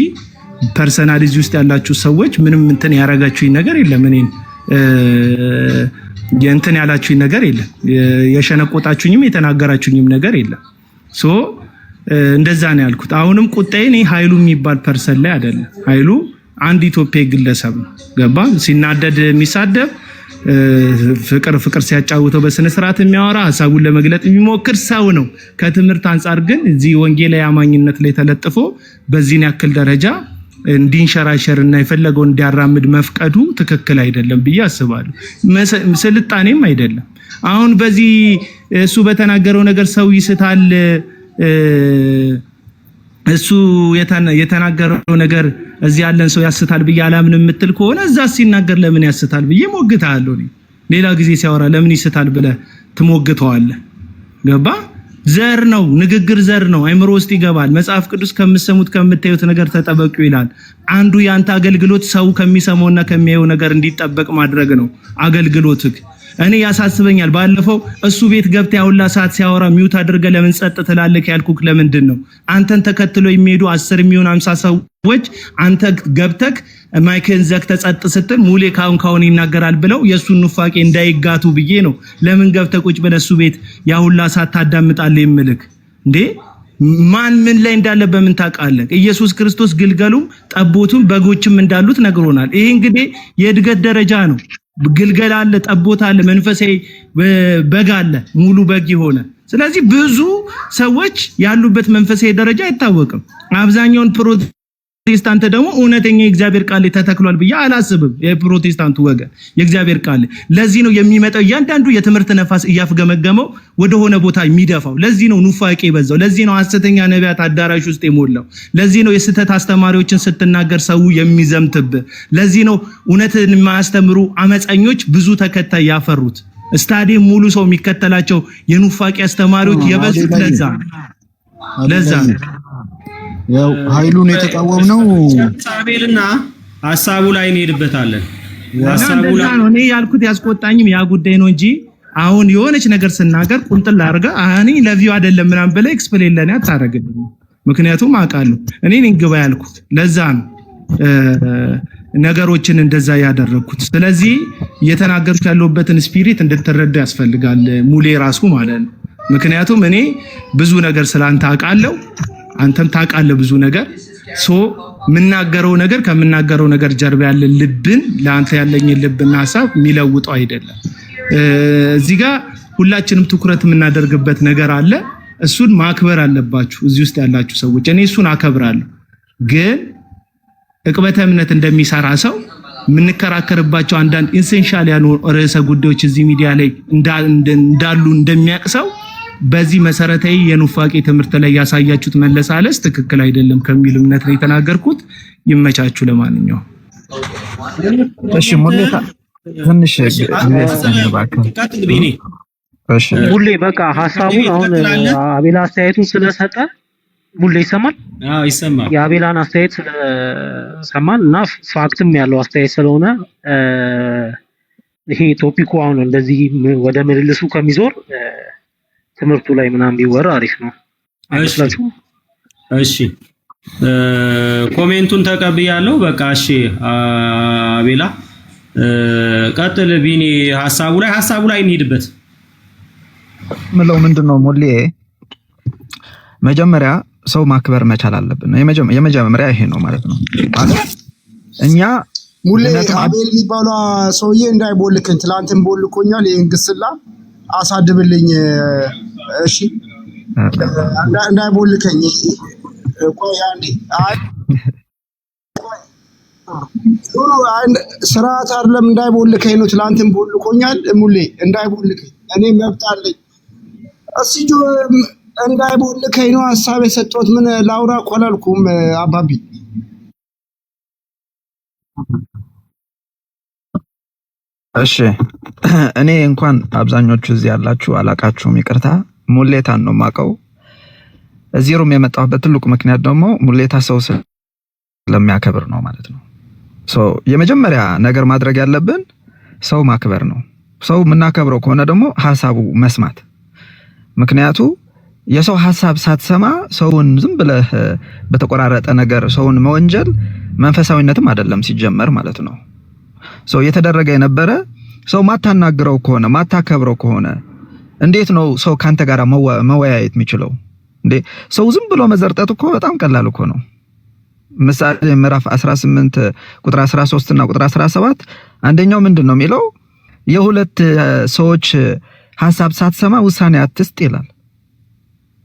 ፐርሰናሊቲ ውስጥ ያላችሁ ሰዎች ምንም እንትን ያረጋችሁኝ ነገር የለም። እኔን የእንትን ያላችሁኝ ነገር የለም። የሸነቆጣችሁኝም የተናገራችሁኝም ነገር የለም። ሶ እንደዛ ነው ያልኩት። አሁንም ቁጣዬ እኔ ኃይሉ የሚባል ፐርሰን ላይ አይደለም። ኃይሉ አንድ ኢትዮጵያዊ ግለሰብ ነው። ገባ? ሲናደድ የሚሳደብ ፍቅር ሲያጫውተው በስነ ስርዓት የሚያወራ ሐሳቡን ለመግለጥ የሚሞክር ሰው ነው። ከትምህርት አንጻር ግን እዚህ ወንጌላዊ አማኝነት ላይ ተለጥፎ በዚህን ያክል ደረጃ እንዲንሸራሸርና የፈለገው እንዲያራምድ መፍቀዱ ትክክል አይደለም ብዬ አስባለሁ። ስልጣኔም አይደለም። አሁን በዚህ እሱ በተናገረው ነገር ሰው ይስታል፣ እሱ የተናገረው ነገር እዚህ ያለን ሰው ያስታል ብዬ አላምንም የምትል ከሆነ እዛ ሲናገር ለምን ያስታል ብዬ ሞግታለሁ። ሌላ ጊዜ ሲያወራ ለምን ይስታል ብለህ ትሞግተዋለህ? ገባ? ዘር ነው ንግግር፣ ዘር ነው አይምሮ ውስጥ ይገባል። መጽሐፍ ቅዱስ ከምትሰሙት ከምታዩት ነገር ተጠበቁ ይላል። አንዱ ያንተ አገልግሎት ሰው ከሚሰማውና ከሚያየው ነገር እንዲጠበቅ ማድረግ ነው አገልግሎትህ። እኔ ያሳስበኛል። ባለፈው እሱ ቤት ገብተህ ያውላ ሰዓት ሲያወራ ሚውት አድርገህ ለምን ጸጥ ትላለህ ያልኩህ ለምንድን ነው? አንተን ተከትሎ የሚሄዱ 10 የሚሆን 50 ሰዎች አንተ ገብተህ ማይክን ዘግተህ ጸጥ ስትል ሙሌ ካሁን ይናገራል ብለው የሱን ኑፋቄ እንዳይጋቱ ብዬ ነው። ለምን ገብተህ ቁጭ ብለህ እሱ ቤት ያውላ ሰዓት ታዳምጣለህ የምልህ እንዴ? ማን ምን ላይ እንዳለ በምን ታውቃለህ? ኢየሱስ ክርስቶስ ግልገሉም ጠቦቱም በጎችም እንዳሉት ነግሮናል። ይሄ እንግዲህ የእድገት ደረጃ ነው። ግልገል አለ፣ ጠቦት አለ፣ መንፈሳዊ በግ አለ፣ ሙሉ በግ የሆነ። ስለዚህ ብዙ ሰዎች ያሉበት መንፈሳዊ ደረጃ አይታወቅም። አብዛኛውን ፕሮቴስታንት ደግሞ እውነተኛ የእግዚአብሔር ቃል ተተክሏል ብዬ አላስብም። የፕሮቴስታንቱ ወገን የእግዚአብሔር ቃል ለዚህ ነው የሚመጣው እያንዳንዱ የትምህርት ነፋስ እያፍገመገመው ወደሆነ ቦታ የሚደፋው። ለዚህ ነው ኑፋቄ በዛው። ለዚህ ነው ሐሰተኛ ነቢያት አዳራሽ ውስጥ የሞላው። ለዚህ ነው የስተት አስተማሪዎችን ስትናገር ሰው የሚዘምትብ። ለዚህ ነው እውነትን የማያስተምሩ አመፀኞች ብዙ ተከታይ ያፈሩት። ስታዲየም ሙሉ ሰው የሚከተላቸው የኑፋቄ አስተማሪዎች የበዙት ለዛ ነው።
ያው ኃይሉን የተቃወምነው
ሳቤልና ሐሳቡ ላይ እንሄድበታለን።
ሐሳቡ ላይ እኔ ያልኩት ያስቆጣኝም ያ ጉዳይ ነው እንጂ አሁን የሆነች ነገር ስናገር ቁንጥል አድርጋ እኔ ለቪው አይደለም ምናምን ብለህ ኤክስፕሌን ለኔ አታረግልኝ። ምክንያቱም አውቃለሁ እኔ ነኝ ግባ ያልኩት። ለዛ ነው ነገሮችን እንደዛ ያደረኩት። ስለዚህ እየተናገርኩ ያለሁበትን ስፒሪት እንድትረዳ ያስፈልጋል ሙሌ ራሱ ማለት ነው። ምክንያቱም እኔ ብዙ ነገር ስላንተ አውቃለሁ፣ አንተም ታውቃለህ ብዙ ነገር። ሶ ምናገረው ነገር ከምናገረው ነገር ጀርባ ያለ ልብን ለአንተ ያለኝ ልብና ሐሳብ የሚለውጠው አይደለም። እዚህ ጋር ሁላችንም ትኩረት የምናደርግበት ነገር አለ። እሱን ማክበር አለባችሁ እዚህ ውስጥ ያላችሁ ሰዎች። እኔ እሱን አከብራለሁ። ግን ዕቅበተ እምነት እንደሚሰራ ሰው የምንከራከርባቸው አንዳንድ ኢንሴንሻል ያሉ ርዕሰ ጉዳዮች እዚህ ሚዲያ ላይ እንዳሉ እንደሚያቅሰው በዚህ መሰረታዊ የኑፋቄ ትምህርት ላይ ያሳያችሁት መለሳለስ ትክክል አይደለም ከሚል እምነት ነው የተናገርኩት። ይመቻችሁ። ለማንኛውም
እሺ ሙሌታ ትንሽ
ሙሌ በቃ ሐሳቡን አሁን አቤላ አስተያየቱን ስለሰጠ ሙሌ ይሰማል?
አዎ ይሰማል።
የአቤላን አስተያየት ስለሰማን እና ፋክትም ያለው አስተያየት ስለሆነ ይሄ ቶፒኩ አሁን እንደዚህ ወደ ምልልሱ ከሚዞር ትምህርቱ ላይ ምናምን ቢወራ አሪፍ ነው።
እሺ ኮሜንቱን ተቀብያለሁ። በቃ እሺ አቤላ ቀጥል። ቢኒ ሐሳቡ ላይ እንሂድበት።
ምለው ምንድነው ሙሌ መጀመሪያ ሰው ማክበር መቻል አለብን። የመጀመሪያ ይሄ ነው ማለት ነው። ማለት እኛ
ሙሌ አቤል የሚባለው ሰውዬ እንዳይቦልከኝ ትላንትን ቦልኮኛል። ይሄን ግስላ አሳድብልኝ እሺ፣ እንዳይቦልከኝ። ቆይ አንዴ ስርዓት አይደለም፣ እንዳይቦልከኝ ነው። ትላንትን ቦልኮኛል ሙሌ፣ እንዳይቦልከኝ። እኔ መብት አለኝ። እስኪ እንዳይቦልከኝ ነው ሐሳብ የሰጠሁት። ምን ላውራ እኮ አላልኩም አባቢ።
እሺ እኔ እንኳን አብዛኞቹ እዚህ ያላችሁ አላቃችሁም፣ ይቅርታ። ሙሌታን ነው የማውቀው። እዚህ ሩም የመጣሁበት ትልቁ ምክንያት ደግሞ ሙሌታ ሰው ስለሚያከብር ነው ማለት ነው። የመጀመሪያ ነገር ማድረግ ያለብን ሰው ማክበር ነው። ሰው የምናከብረው ከሆነ ደግሞ ሐሳቡ መስማት። ምክንያቱ የሰው ሐሳብ ሳትሰማ ሰውን ዝም ብለህ በተቆራረጠ ነገር ሰውን መወንጀል መንፈሳዊነትም አይደለም ሲጀመር ማለት ነው። የተደረገ የነበረ ሰው ማታናግረው ከሆነ ማታከብረው ከሆነ እንዴት ነው ሰው ካንተ ጋር መወያየት የሚችለው? እንዴ ሰው ዝም ብሎ መዘርጠት እኮ በጣም ቀላል እኮ ነው። ምሳሌ ምዕራፍ 18 ቁጥር 13 እና ቁጥር 17 አንደኛው ምንድነው የሚለው? የሁለት ሰዎች ሐሳብ ሳትሰማ ውሳኔ አትስጥ ይላል።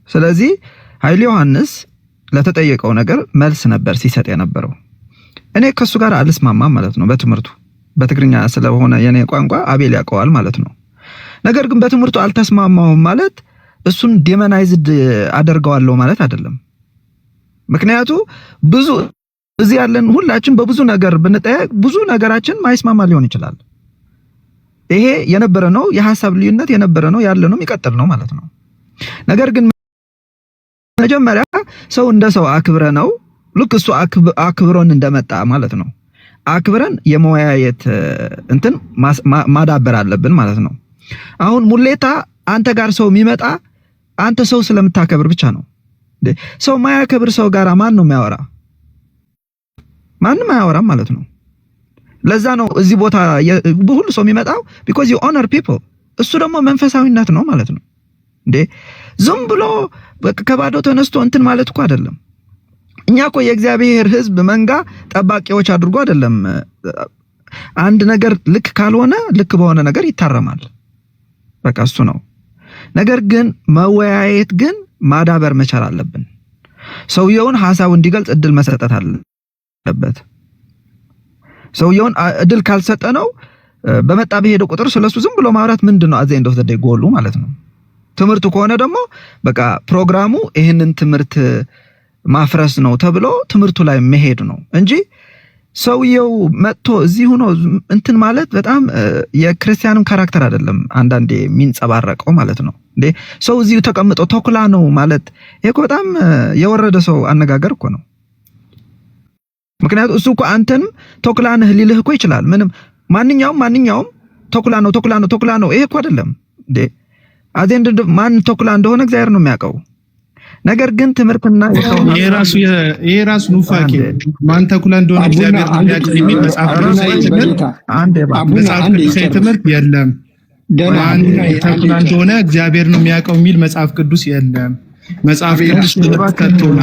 ስለዚህ ኃይለ ዮሐንስ ለተጠየቀው ነገር መልስ ነበር ሲሰጥ የነበረው። እኔ ከሱ ጋር አልስማማም ማለት ነው በትምህርቱ። በትግርኛ ስለሆነ የኔ ቋንቋ አቤል ያውቀዋል ማለት ነው። ነገር ግን በትምህርቱ አልተስማማውም ማለት እሱን ዲሞናይዝድ አደርገዋለሁ ማለት አይደለም። ምክንያቱ ብዙ እዚህ ያለን ሁላችን በብዙ ነገር ብንጠያየቅ ብዙ ነገራችን ማይስማማ ሊሆን ይችላል። ይሄ የነበረ ነው፣ የሐሳብ ልዩነት የነበረ ነው፣ ያለ ነው፣ የሚቀጥል ነው ማለት ነው። ነገር ግን መጀመሪያ ሰው እንደ ሰው አክብረ ነው ልክ እሱ አክብሮን እንደመጣ ማለት ነው። አክብረን የመወያየት እንትን ማዳበር አለብን ማለት ነው። አሁን ሙሌታ አንተ ጋር ሰው የሚመጣ አንተ ሰው ስለምታከብር ብቻ ነው። ሰው ማያከብር ሰው ጋር ማን ነው የሚያወራ? ማንም አያወራም ማለት ነው። ለዛ ነው እዚህ ቦታ ሁሉ ሰው የሚመጣው because you honor people። እሱ ደግሞ መንፈሳዊነት ነው ማለት ነው። እንዴ ዝም ብሎ ከባዶ ተነስቶ እንትን ማለት እኮ አይደለም። እኛ እኮ የእግዚአብሔር ሕዝብ መንጋ ጠባቂዎች አድርጎ አይደለም። አንድ ነገር ልክ ካልሆነ ልክ በሆነ ነገር ይታረማል። በቃ እሱ ነው። ነገር ግን መወያየት ግን ማዳበር መቻል አለብን። ሰውየውን ሐሳቡ እንዲገልጽ እድል መሰጠት አለበት። ሰውየውን እድል ካልሰጠነው በመጣ በሄደ ቁጥር ስለሱ ዝም ብሎ ማውራት ምንድነው አዘ ኤንድ ኦፍ ዘ ዴይ ጎሉ ማለት ነው። ትምህርቱ ከሆነ ደግሞ በቃ ፕሮግራሙ ይሄንን ትምህርት ማፍረስ ነው ተብሎ ትምህርቱ ላይ መሄድ ነው እንጂ ሰውየው መጥቶ እዚህ ሆኖ እንትን ማለት በጣም የክርስቲያንም ካራክተር አይደለም አንዳንዴ የሚንጸባረቀው ማለት ነው። እንዴ ሰው እዚህ ተቀምጦ ተኩላ ነው ማለት ይሄ እኮ በጣም የወረደ ሰው አነጋገር እኮ ነው። ምክንያቱም እሱ እኮ አንተንም ተኩላ ነህ ሊልህ እኮ ይችላል። ምንም ማንኛውም ተኩላ ነው ይሄ እኮ አይደለም እንዴ። አዘንድ ማን ተኩላ እንደሆነ እግዚአብሔር ነው የሚያውቀው። ነገር ግን ትምህርትና
የራሱ ኑፋቄ ማን ተኩላ እንደሆነ እግዚአብሔር ነው የሚያውቀው የሚል መጽሐፍ ቅዱሳዊ ትምህርት የለም። ማን ተኩላ እንደሆነ እግዚአብሔር ነው የሚያውቀው የሚል መጽሐፍ ቅዱስ የለም። መጽሐፍ ቅዱስ ተከቶና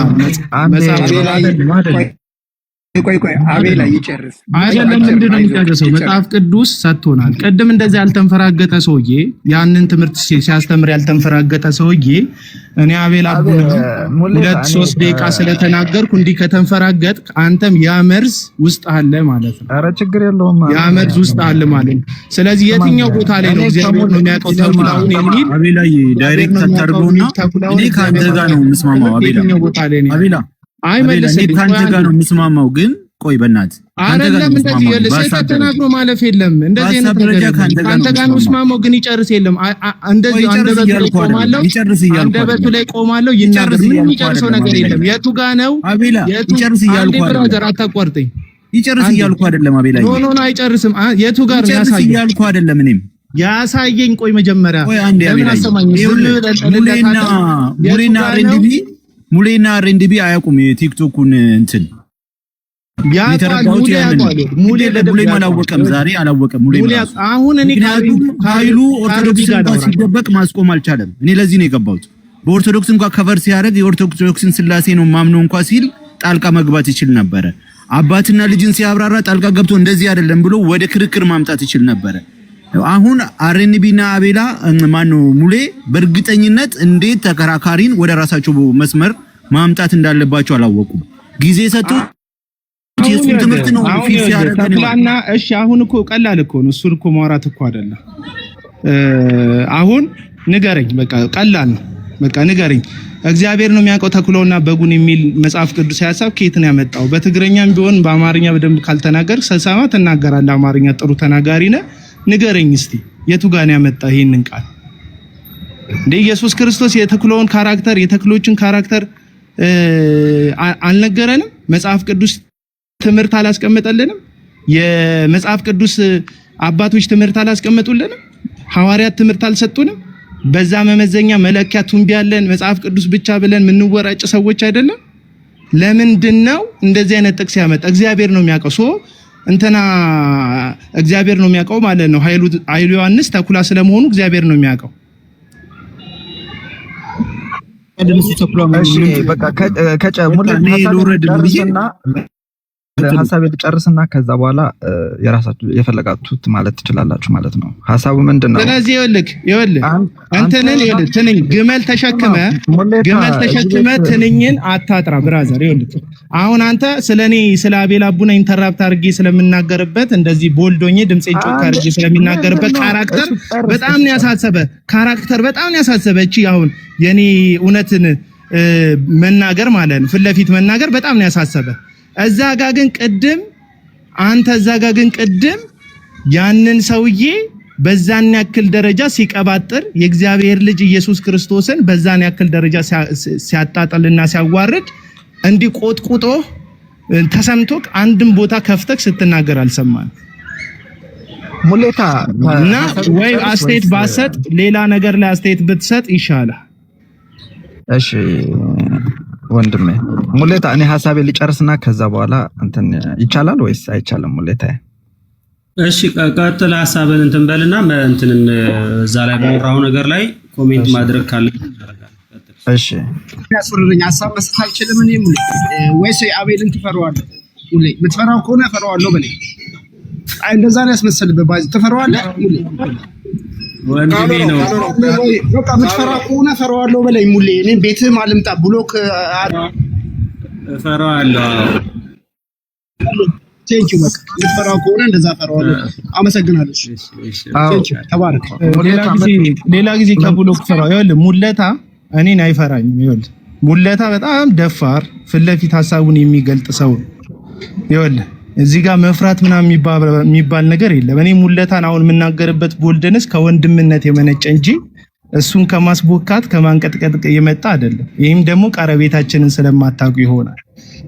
መጽሐፍ
ቆይ አቤላ ይጨርስ።
አይደለም ምንድነው የሚጨርሰው? መጽሐፍ ቅዱስ ሰጥቶናል። ቅድም እንደዚህ ያልተንፈራገጠ ሰውዬ ያንን ትምህርት ሲያስተምር ያልተንፈራገጠ ሰውዬ እኔ አቤላ 2-3 ደቂቃ ስለተናገርኩ እንዲህ ከተንፈራገጥ አንተም ያመርዝ ውስጥ አለ ማለት ነው።
ኧረ ችግር የለውም።
ያመርዝ ውስጥ አለ ማለት ነው። ስለዚህ የትኛው ቦታ ላይ ነው እግዚአብሔር ነው የሚያውቀው ተኩላውን የሚል
አቤላ ዳይሬክት አታርገውና እኔ ካንተ ጋር ነው የምስማማው። አቤላ አይመለስም። ካንተ ጋር ነው የምስማማው። ግን ቆይ በእናትህ
አይደለም እንደዚህ የለሰተ ተናግሮ ማለፍ የለም። እንደዚህ አይነት ነገር ካንተ ጋር ነው የምስማማው። ግን ይጨርስ የለም። እንደዚህ አንደበቱ ላይ ቆማለሁ፣ አንደበቱ ላይ ቆማለሁ። ይናገር ምንም ይጨርሰው ነገር የለም። የቱ ጋር ነው
አቤላ? ይጨርስ እያልኩ አይደለም።
ብራዘር አታቋርጠኝ።
ይጨርስ እያልኩ አይደለም አቤላ።
ኖ አይጨርስም። የቱ ጋር ነው ያሳየኝ
እያልኩ አይደለም። እኔም
ያሳየኝ። ቆይ መጀመሪያ
ለምን አሰማኝ? ሙሌና ሬንዲቢ አያውቁም የቲክቶኩን እንትን ሙሌ አላወቀም። ዛሬ አላወቀም ሙሌ።
አሁን እኔ
ኃይሉ ኦርቶዶክስ እንኳን ሲደበቅ ማስቆም አልቻለም። እኔ ለዚህ ነው የገባሁት። በኦርቶዶክስ እንኳን ከቨር ሲያደርግ የኦርቶዶክስን ስላሴ ነው ማምነው እንኳን ሲል ጣልቃ መግባት ይችል ነበረ። አባትና ልጅን ሲያብራራ ጣልቃ ገብቶ እንደዚህ አይደለም ብሎ ወደ ክርክር ማምጣት ይችል ነበረ። አሁን አሬንቢና አቤላ ማነው ሙሌ በእርግጠኝነት እንዴት ተከራካሪን ወደ ራሳቸው መስመር ማምጣት እንዳለባቸው አላወቁም። ጊዜ ሰጡ የሱን ትምህርት ነው ፊክስ ያደርጋልና።
እሺ አሁን እኮ ቀላል እኮ ነው። እሱን እኮ ማውራት እኮ አይደለም። አሁን ንገረኝ፣ በቃ ቀላል ነው። በቃ ንገረኝ። እግዚአብሔር ነው የሚያውቀው ተኩላውና በጉን የሚል መጽሐፍ ቅዱስ ሐሳብ ከየት ነው ያመጣው? በትግረኛም ቢሆን በአማርኛ በደንብ ካልተናገር ሰሳማ ተናገራለህ። አማርኛ ጥሩ ተናጋሪ ነህ። ንገረኝ እስቲ የቱ ጋር ነው ያመጣ ይሄንን ቃል? እንደ ኢየሱስ ክርስቶስ የተኩላውን ካራክተር የተክሎችን ካራክተር አልነገረንም? መጽሐፍ ቅዱስ ትምህርት አላስቀመጠልንም? የመጽሐፍ ቅዱስ አባቶች ትምህርት አላስቀመጡልንም? ሐዋርያት ትምህርት አልሰጡንም? በዛ መመዘኛ መለኪያ ቱንቢያለን መጽሐፍ ቅዱስ ብቻ ብለን ምንወራጭ ሰዎች አይደለም? ለምንድነው እንደዚህ አይነት ጥቅስ ያመጣ? እግዚአብሔር ነው የሚያውቀው። እንትና እግዚአብሔር ነው የሚያውቀው ማለት ነው። ኃይሉ ዮሐንስ ተኩላ ስለመሆኑ እግዚአብሔር ነው የሚያውቀው።
ሀሳብ ልጨርስና ከዛ በኋላ የራሳችሁ የፈለጋችሁት ማለት ትችላላችሁ ማለት ነው። ሀሳቡ ምንድነው?
ስለዚህ ይኸውልህ አንተንን ትንኝ ግመል ተሸክመ ትንኝን አታጥራ ብራዘር። ይኸውልህ አሁን አንተ ስለኔ ስለ አቤላ አቡና ኢንተራፕት አድርጌ ስለምናገርበት እንደዚህ ቦልዶኝ ድምጼን ጮክ አድርጌ ስለሚናገርበት ካራክተር በጣም ነው ያሳሰበ። እቺ አሁን የኔ እውነትን መናገር ማለት ነው ፊት ለፊት መናገር በጣም ነው ያሳሰበ። እዛ ጋር ግን ቅድም ያንን ሰውዬ በዛን ያክል ደረጃ ሲቀባጥር የእግዚአብሔር ልጅ ኢየሱስ ክርስቶስን በዛን ያክል ደረጃ ሲያጣጣልና ሲያዋርድ እንዲቆጥቁጦ ተሰምቶክ አንድም ቦታ ከፍተክ ስትናገር አልሰማን። ሙሌታና ወይ አስተያየት ባሰጥ ሌላ ነገር ላይ አስተያየት ብትሰጥ ይሻላል።
እሺ ወንድሜ ሙሌታ፣ እኔ ሐሳቤ ልጨርስና ከዛ በኋላ እንትን ይቻላል ወይስ አይቻልም? ሙሌታ
እሺ ቀጥል፣ ሐሳብን እንትን በልና እንትንን እዛ ላይ ባወራው ነገር ላይ ኮሜንት ማድረግ ካለ ያደርጋል።
እሺ
ያስወርደኝ ሐሳብ መስጠት አልችልም እኔ ሙሌ። ወይስ አቤልን ትፈራዋለህ? ሙሌ የምትፈራው ከሆነ እፈራዋለሁ በለኝ። አይ እንደዛ ነው ያስመሰልብህ። ባዚ ትፈራዋለህ ሙሌ?
ወንድሜ ነው
በቃ የምትፈራ ከሆነ እፈራዋለሁ በለኝ ሙሌ። እኔ ቤትህም አልምጣ ብሎክ
እፈራዋለሁ።
ቴንኪው በቃ የምትፈራው ከሆነ እንደዛ እፈራዋለሁ። አመሰግናለሁ። ቴንኪው ተባረክ።
ሌላ ጊዜ ከብሎክ ፈራው። ይኸውልህ ሙለታ እኔን አይፈራኝም። ይኸውልህ ሙለታ በጣም ደፋር ፊት ለፊት ሐሳቡን የሚገልጥ ሰው። ይኸውልህ እዚህ ጋር መፍራት ምናምን የሚባል ነገር የለም። እኔ ሙለታን አሁን የምናገርበት ቦልደንስ ከወንድምነት የመነጨ እንጂ እሱን ከማስቦካት ከማንቀጥቀጥ የመጣ አይደለም። ይህም ደግሞ ቀረቤታችንን ስለማታውቁ ይሆናል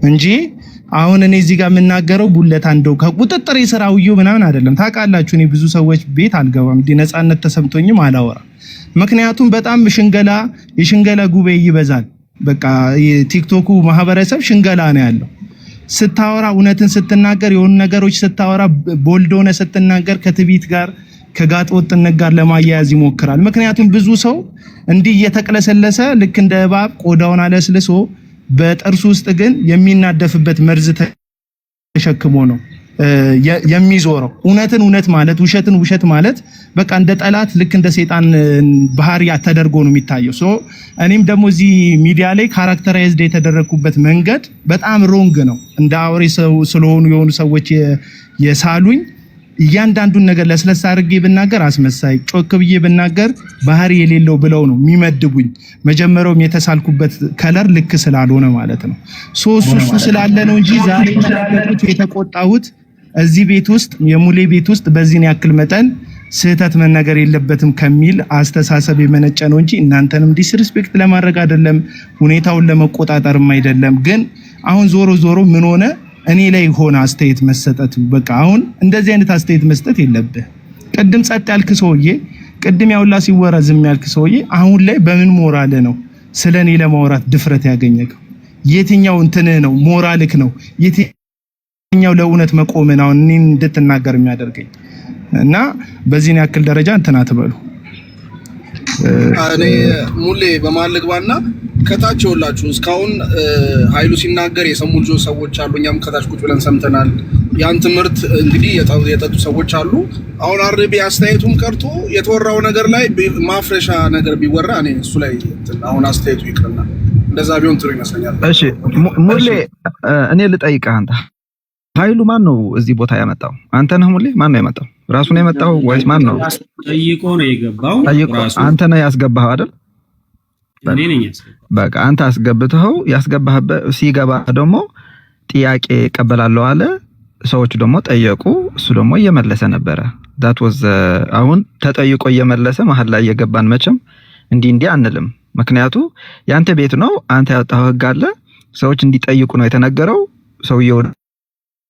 እንጂ አሁን እኔ እዚህ ጋር የምናገረው ቡለታ እንደው ከቁጥጥር የሰራውዩ ምናምን አይደለም። ታውቃላችሁ እኔ ብዙ ሰዎች ቤት አልገባም፣ ነፃነት ተሰምቶኝም አላወራም። ምክንያቱም በጣም የሽንገላ ጉባኤ ይበዛል። በቃ የቲክቶኩ ማህበረሰብ ሽንገላ ነው ያለው። ስታወራ እውነትን ስትናገር የሆኑ ነገሮች ስታወራ ቦልዶነ ስትናገር ከትቢት ጋር ከጋጥ ወጥነት ጋር ለማያያዝ ይሞክራል። ምክንያቱም ብዙ ሰው እንዲህ እየተቅለሰለሰ ልክ እንደ እባብ ቆዳውን አለስልሶ በጥርሱ ውስጥ ግን የሚናደፍበት መርዝ ተሸክሞ ነው የሚዞረው። እውነትን እውነት ማለት ውሸትን ውሸት ማለት በቃ እንደ ጠላት ልክ እንደ ሰይጣን ባህሪ ተደርጎ ነው የሚታየው። ሶ እኔም ደግሞ እዚህ ሚዲያ ላይ ካራክተራይዝድ የተደረኩበት መንገድ በጣም ሮንግ ነው። እንደ አውሬ ሰው ስለሆኑ የሆኑ ሰዎች የሳሉኝ እያንዳንዱን ነገር ለስለሳ አድርጌ ብናገር አስመሳይ፣ ጮክ ብዬ ብናገር ባህሪ የሌለው ብለው ነው የሚመድቡኝ። መጀመሪያውም የተሳልኩበት ከለር ልክ ስላልሆነ ማለት ነው። እሱ ስላለ ነው እንጂ ዛሬ የተቆጣሁት እዚህ ቤት ውስጥ የሙሌ ቤት ውስጥ በዚህን ያክል መጠን ስህተት መነገር የለበትም ከሚል አስተሳሰብ የመነጨ ነው እንጂ እናንተንም ዲስሪስፔክት ለማድረግ አይደለም፣ ሁኔታውን ለመቆጣጠርም አይደለም። ግን አሁን ዞሮ ምን ሆነ እኔ ላይ ሆነ አስተያየት መሰጠቱ በቃ አሁን እንደዚህ አይነት አስተያየት መስጠት የለብህ። ቅድም ጸጥ ያልክ ሰውዬ፣ ቅድም ያውላ ሲወራ ዝም ያልክ ሰውዬ አሁን ላይ በምን ሞራል ነው ስለኔ ለማውራት ድፍረት ያገኘከው? የትኛው እንትንህ ነው ሞራልክ ነው? የትኛው ለእውነት መቆምን አሁን እኔን እንድትናገር የሚያደርገኝ? እና በዚህን ያክል ደረጃ እንትና ትበሉ።
እኔ ሙሌ በማልግባና ከታች ይኸውላችሁ እስካሁን ኃይሉ ሲናገር የሰሙ ልጆች ሰዎች አሉ። እኛም ከታች ቁጭ ብለን ሰምተናል። ያን ትምህርት እንግዲህ የጠጡ ሰዎች አሉ። አሁን አርቢ አስተያየቱም ቀርቶ የተወራው ነገር ላይ ማፍረሻ ነገር ቢወራ እኔ እሱ ላይ አሁን አስተያየቱ ይቅርና እንደዛ ቢሆን ጥሩ ይመስለኛል።
እሺ ሙሌ እኔ ልጠይቅህ፣ አንተ ኃይሉ ማን ነው እዚህ ቦታ ያመጣው? አንተ ነህ ሙሌ? ማን ነው ያመጣው? ራሱ ነው የመጣው ወይስ ማን ነው?
ጠይቆ ነው የገባው።
አንተ ነህ ያስገባኸው አይደል?
እኔ ነኝ ያስገባው።
በቃ አንተ አስገብተኸው ያስገባህበት ሲገባ ደግሞ ጥያቄ ቀበላለሁ አለ። ሰዎች ደግሞ ጠየቁ፣ እሱ ደግሞ እየመለሰ ነበረ። that was አሁን ተጠይቆ እየመለሰ መሀል ላይ እየገባን መቼም እንዲህ አንልም። ምክንያቱ ያንተ ቤት ነው፣ አንተ ያወጣኸው ህግ አለ። ሰዎች እንዲጠይቁ ነው የተነገረው። ሰውየው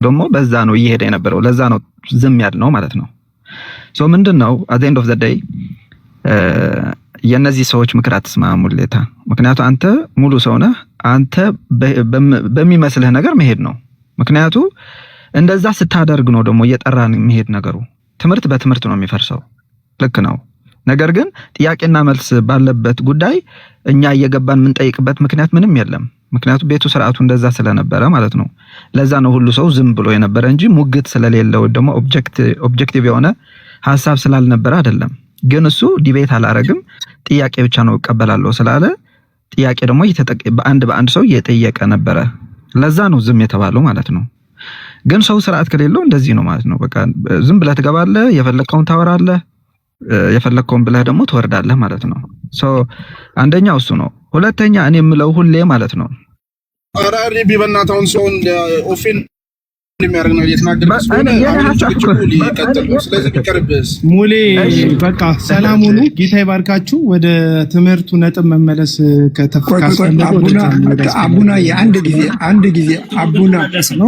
ደግሞ በዛ ነው እየሄደ የነበረው። ለዛ ነው ዝም ያልነው ማለት ነው። ሶ ምንድነው at the end of the day የነዚህ ሰዎች ምክር አትስማ ሙሌታ። ምክንያቱ አንተ ሙሉ ሰው ነህ። አንተ በሚመስልህ ነገር መሄድ ነው። ምክንያቱ እንደዛ ስታደርግ ነው ደግሞ እየጠራን መሄድ ነገሩ። ትምህርት በትምህርት ነው የሚፈርሰው። ልክ ነው። ነገር ግን ጥያቄና መልስ ባለበት ጉዳይ እኛ እየገባን የምንጠይቅበት ምክንያት ምንም የለም። ምክንያቱ ቤቱ ስርዓቱ እንደዛ ስለነበረ ማለት ነው። ለዛ ነው ሁሉ ሰው ዝም ብሎ የነበረ እንጂ ሙግት ስለሌለው ደግሞ ኦብጀክቲቭ የሆነ ሐሳብ ስላልነበረ አይደለም። ግን እሱ ዲቤት አላረግም ጥያቄ ብቻ ነው እቀበላለሁ ስላለ ጥያቄ ደግሞ በአንድ ሰው እየጠየቀ ነበረ። ለዛ ነው ዝም የተባለው ማለት ነው። ግን ሰው ስርዓት ከሌለው እንደዚህ ነው ማለት ነው። በቃ ዝም ብለህ ትገባለህ፣ የፈለከውን ታወራለህ፣ የፈለከውን ብለህ ደግሞ ትወርዳለህ ማለት ነው። ሶ አንደኛው እሱ ነው። ሁለተኛ እኔ የምለው ሁሌ ማለት ነው
አራሪ ቢበናታውን ሰውን ኦፊን የሚያደርግ ነው እየተናገረ ስለዚህ ቢቀርብስ
ሙሌ በቃ ሰላም ሁኑ። ጌታ ይባርካችሁ። ወደ ትምህርቱ ነጥብ መመለስ
አቡና የአንድ ጊዜ አቡና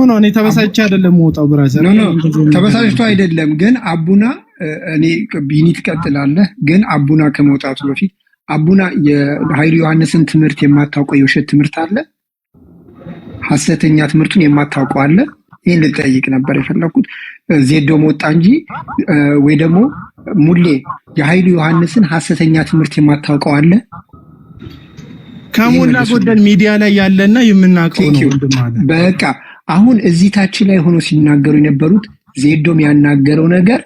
ኖ እኔ ተበሳጭቼ አይደለም ወጣው ብራዘር
ተበሳጭቶ አይደለም። ግን አቡና እኔ ቢኒ ትቀጥላለህ። ግን አቡና ከመውጣቱ በፊት አቡና የኃይሉ ዮሐንስን ትምህርት የማታውቀው የውሸት ትምህርት አለ፣ ሐሰተኛ ትምህርቱን የማታውቀው አለ። ይሄን ልጠይቅ ነበር የፈለኩት። ዜዶ መጣ እንጂ ወይ ደግሞ ሙሌ የኃይሉ ዮሐንስን ሐሰተኛ ትምህርት የማታውቀው አለ?
ከሞላ ጎደል ሚዲያ ላይ ያለና የምናውቀው ነው።
በቃ አሁን እዚህ ታች ላይ ሆኖ ሲናገሩ የነበሩት ዜዶም ያናገረው ነገር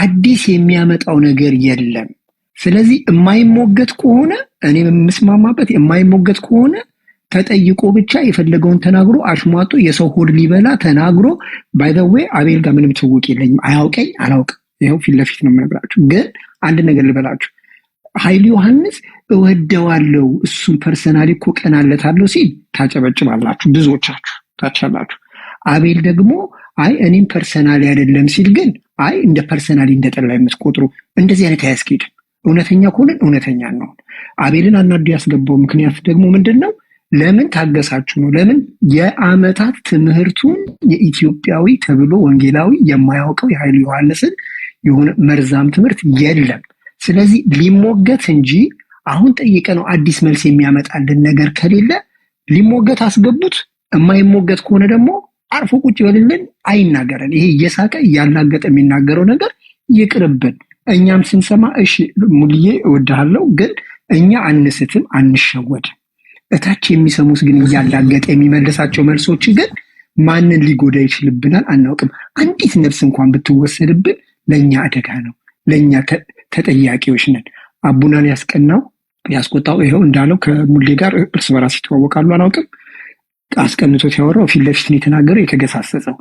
አዲስ የሚያመጣው ነገር የለም። ስለዚህ የማይሞገት ከሆነ እኔ የምስማማበት የማይሞገት ከሆነ ተጠይቆ ብቻ የፈለገውን ተናግሮ አሽሟጦ የሰው ሆድ ሊበላ ተናግሮ ባይ ዘ ዌይ አቤል ጋር ምንም ትውውቅ የለኝም። አያውቀኝ አላውቅም። ይሄው ፊት ለፊት ነው የምነግራችሁ። ግን አንድ ነገር ልበላችሁ። ኃይሉ ዮሐንስ እወደዋለሁ እሱን ፐርሰናሊ እኮ ቀናለታለሁ ሲል ታጨበጭባላችሁ፣ ብዙዎቻችሁ ታቻላችሁ። አቤል ደግሞ አይ እኔም ፐርሰናሊ አይደለም ሲል ግን አይ እንደ ፐርሰናሊ እንደጠላ የምትቆጥሩ እንደዚህ አይነት አያስኬድም። እውነተኛ ከሆነን እውነተኛ ነው። አቤልን አናዱ ያስገባው ምክንያት ደግሞ ምንድነው? ለምን ታገሳችሁ ነው። ለምን የአመታት ትምህርቱን የኢትዮጵያዊ ተብሎ ወንጌላዊ የማያውቀው የኃይሉ ዮሐንስን የሆነ መርዛም ትምህርት የለም። ስለዚህ ሊሞገት እንጂ አሁን ጠይቀ ነው አዲስ መልስ የሚያመጣልን ነገር ከሌለ ሊሞገት አስገቡት። የማይሞገት ከሆነ ደግሞ አርፎ ቁጭ ይበልልን፣ አይናገረን። ይሄ እየሳቀ እያላገጠ የሚናገረው ነገር ይቅርብን። እኛም ስንሰማ እሺ ሙልዬ እወድሃለሁ፣ ግን እኛ አንስትም አንሸወድም። እታች የሚሰሙት ግን እያላገጠ የሚመልሳቸው መልሶች ግን ማንን ሊጎዳ ይችልብናል አናውቅም። አንዲት ነፍስ እንኳን ብትወሰድብን ለኛ አደጋ ነው፣ ለኛ ተጠያቂዎች ነን። አቡናን ያስቆጣው ይሄው እንዳለው ከሙሌ ጋር እርስ በራስ ይተዋወቃሉ አላውቅም። አስቀንቶት ያወራው ፊት ለፊት ነው የተናገረው የተገሳሰጸው።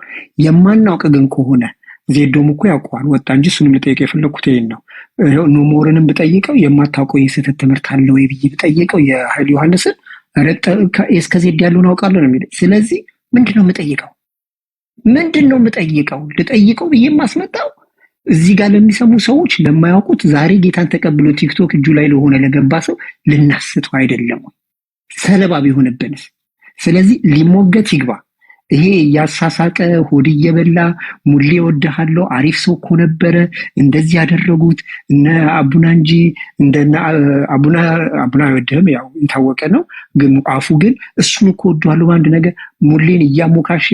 የማናውቅ ግን ከሆነ ዜዶም እኮ ያውቀዋል ወጣ እንጂ እሱንም ልጠይቀው የፈለኩት ይሄን ነው። ኖሞርንም ብጠይቀው የማታውቀው የስህተት ትምህርት አለ ወይ ብዬ ብጠይቀው የኃይል ዮሐንስን እስከ ዜድ ያለውን አውቃለሁ ነው የሚለው። ስለዚህ ምንድነው የምጠይቀው ልጠይቀው ብዬ የማስመጣው እዚህ ጋር ለሚሰሙ ሰዎች ለማያውቁት ዛሬ ጌታን ተቀብሎ ቲክቶክ እጁ ላይ ለሆነ ለገባ ሰው ልናስተው አይደለም ሰለባ ቢሆንብንስ? ስለዚህ ሊሞገት ይግባ። ይሄ ያሳሳቀ ሆድ እየበላ ሙሌ ወደሃለው አሪፍ ሰው እኮ ነበረ እንደዚህ ያደረጉት እነ አቡና እንጂ እንደና አቡና አይወድህም ያው የታወቀ ነው። ግን አፉ ግን እሱን እኮ ወደዋለው አንድ ነገር ሙሌን እያሞካሽ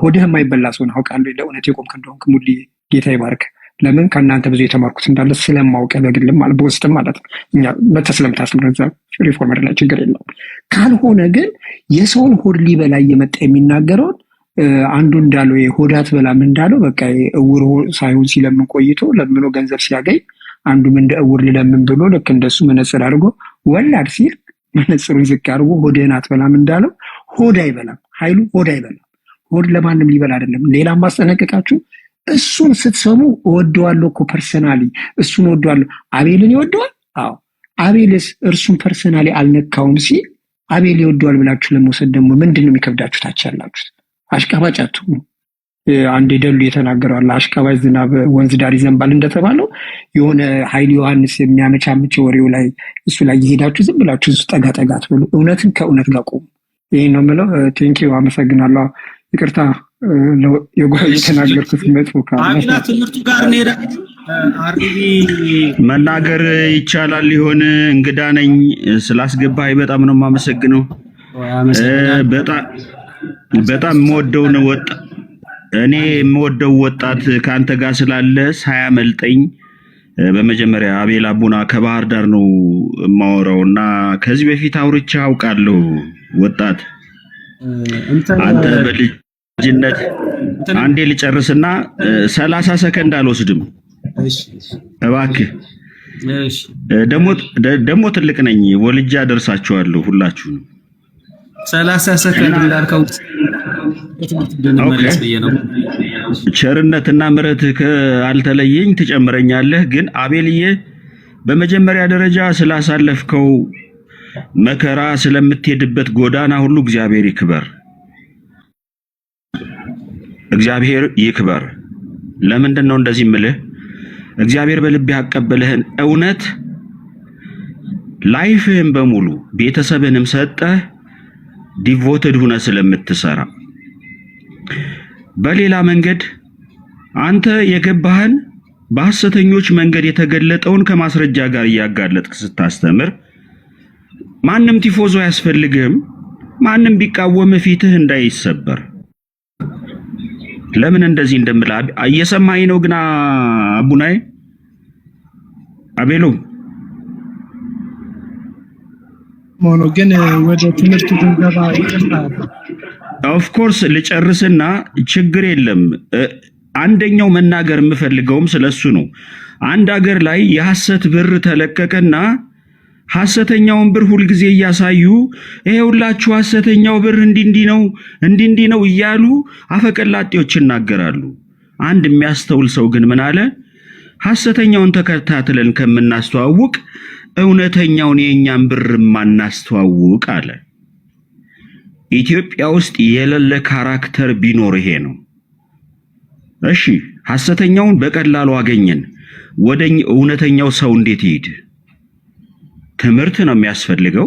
ሆድህ የማይበላ ሰው ነው አውቃለሁ። ለእውነት የቆምክ እንደሆንክ ሙሌ ጌታ ይባርክ። ለምን ከእናንተ ብዙ የተማርኩት እንዳለ ስለማውቀ በግልም ማለት በውስጥም ማለት ነው። እኛ ስለምታስምረዛ ሪፎርመር ላይ ችግር የለውም። ካልሆነ ግን የሰውን ሆድ ሊበላ እየመጣ የሚናገረውን አንዱ እንዳለው የሆዳት በላም እንዳለው በቃ እውር ሳይሆን ሲለምን ቆይቶ ለምኖ ገንዘብ ሲያገኝ አንዱም እንደ እውር ሊለምን ብሎ ልክ እንደሱ መነጽር አድርጎ ወላድ ሲል መነጽሩን ዝቅ አድርጎ ሆድህን አትበላም እንዳለው ሆድ አይበላም። ኃይሉ ሆድ አይበላም። ሆድ ለማንም ሊበላ አይደለም። ሌላም ማስጠነቀቃችሁ እሱን ስትሰሙ እወደዋለሁ እኮ ፐርሰናሊ እሱን እወደዋለሁ። አቤልን ይወደዋል። አዎ አቤልስ እርሱን ፐርሰናሊ አልነካውም ሲል አቤል ይወደዋል ብላችሁ ለመውሰድ ደግሞ ምንድነው የሚከብዳችሁ? ታች ያላችሁት አሽቃባጭ አትሁኑ። አንዴ ደሉ የተናገረው አለ አሽቃባጭ ዝናብ ወንዝ ዳር ይዘንባል እንደተባለው የሆነ ኃይል ዮሐንስ የሚያመቻምች ወሬው ላይ እሱ ላይ እየሄዳችሁ ዝም ብላችሁ እሱ ጠጋ አትበሉ። እውነትን ከእውነት ጋር ቆሙ። ይሄን ነው የምለው። ቴንኪው አመሰግናለሁ። ይቅርታ የተናገርኩት መጥፎ
ካለ ትምህርቱ ጋር እንሄዳ አርቢ
መናገር ይቻላል። ሊሆን እንግዳ ነኝ ስላስገባኝ በጣም ነው የማመሰግነው። በጣም የምወደው ወጣት ካንተ ጋር ስላለ ሳያመልጠኝ በመጀመሪያ አቤል አቡና ከባህር ዳር ነው የማወራውና ከዚህ በፊት አውርቼ አውቃለሁ። ወጣት አንተ በልጅነት አንዴ ልጨርስና 30 ሰከንድ አልወስድም እባክህ። ደሞ ትልቅ ነኝ ወልጃ ደርሳችኋለሁ ሁላችሁንም።
30 ሰከንድ እንዳልከው
ቸርነትና ምሕረትህ አልተለየኝ ትጨምረኛለህ። ግን አቤልዬ በመጀመሪያ ደረጃ ስላሳለፍከው መከራ ስለምትሄድበት ጎዳና ሁሉ እግዚአብሔር ይክበር። እግዚአብሔር ይክበር። ለምንድን ነው እንደዚህ ምልህ? እግዚአብሔር በልብ ያቀበለህን እውነት ላይፍህን በሙሉ ቤተሰብህንም ሰጠህ ዲቮትድ ሆነ ስለምትሰራ። በሌላ መንገድ አንተ የገባህን በሐሰተኞች መንገድ የተገለጠውን ከማስረጃ ጋር እያጋለጥክ ስታስተምር ማንም ቲፎዞ አያስፈልግህም። ማንም ቢቃወም ፊትህ እንዳይሰበር። ለምን እንደዚህ እንደምላ እየሰማኝ ነው። ግን አቡናይ አቤሎ
ሞኖ ግን ወደ ትምህርቱ ገባ ይችላል።
ኦፍ ኮርስ ልጨርስና ችግር የለም። አንደኛው መናገር የምፈልገውም ስለሱ ነው። አንድ ሀገር ላይ የሐሰት ብር ተለቀቀና ሐሰተኛውን ብር ሁልጊዜ እያሳዩ ይሄውላችሁ ሐሰተኛው ብር እንዲህ ነው እያሉ አፈቀላጤዎች ይናገራሉ። አንድ የሚያስተውል ሰው ግን ምን አለ? ሐሰተኛውን ተከታትለን ከምናስተዋውቅ እውነተኛውን የኛን ብር ማናስተዋውቅ አለ። ኢትዮጵያ ውስጥ የሌለ ካራክተር ቢኖር ይሄ ነው። እሺ ሐሰተኛውን በቀላሉ አገኘን፣ ወደ እውነተኛው ሰው እንዴት ይሄድ? ትምህርት ነው የሚያስፈልገው፣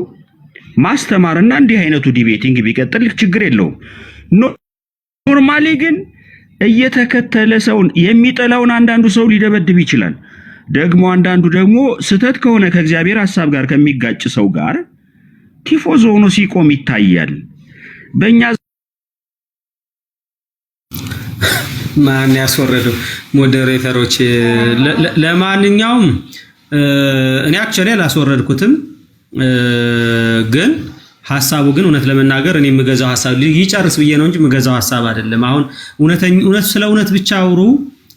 ማስተማርና እንዲህ አይነቱ ዲቤቲንግ ቢቀጥል ችግር የለውም። ኖርማሊ ግን እየተከተለ ሰውን የሚጠላውን አንዳንዱ ሰው ሊደበድብ ይችላል። ደግሞ አንዳንዱ ደግሞ ስተት ከሆነ ከእግዚአብሔር ሐሳብ ጋር ከሚጋጭ ሰው ጋር ቲፎዞ ሆኖ ሲቆም ይታያል። በእኛ
ማን ያስወረደው ሞዴሬተሮች? ለማንኛውም እኔ አክቹዋሊ አላስወረድኩትም፣ ግን ሐሳቡ ግን እውነት ለመናገር እኔ የምገዛው ሐሳብ ይጨርስ ብዬ ነው እንጂ የምገዛው ሐሳብ አይደለም። አሁን ስለ እውነት ብቻ አውሩ፣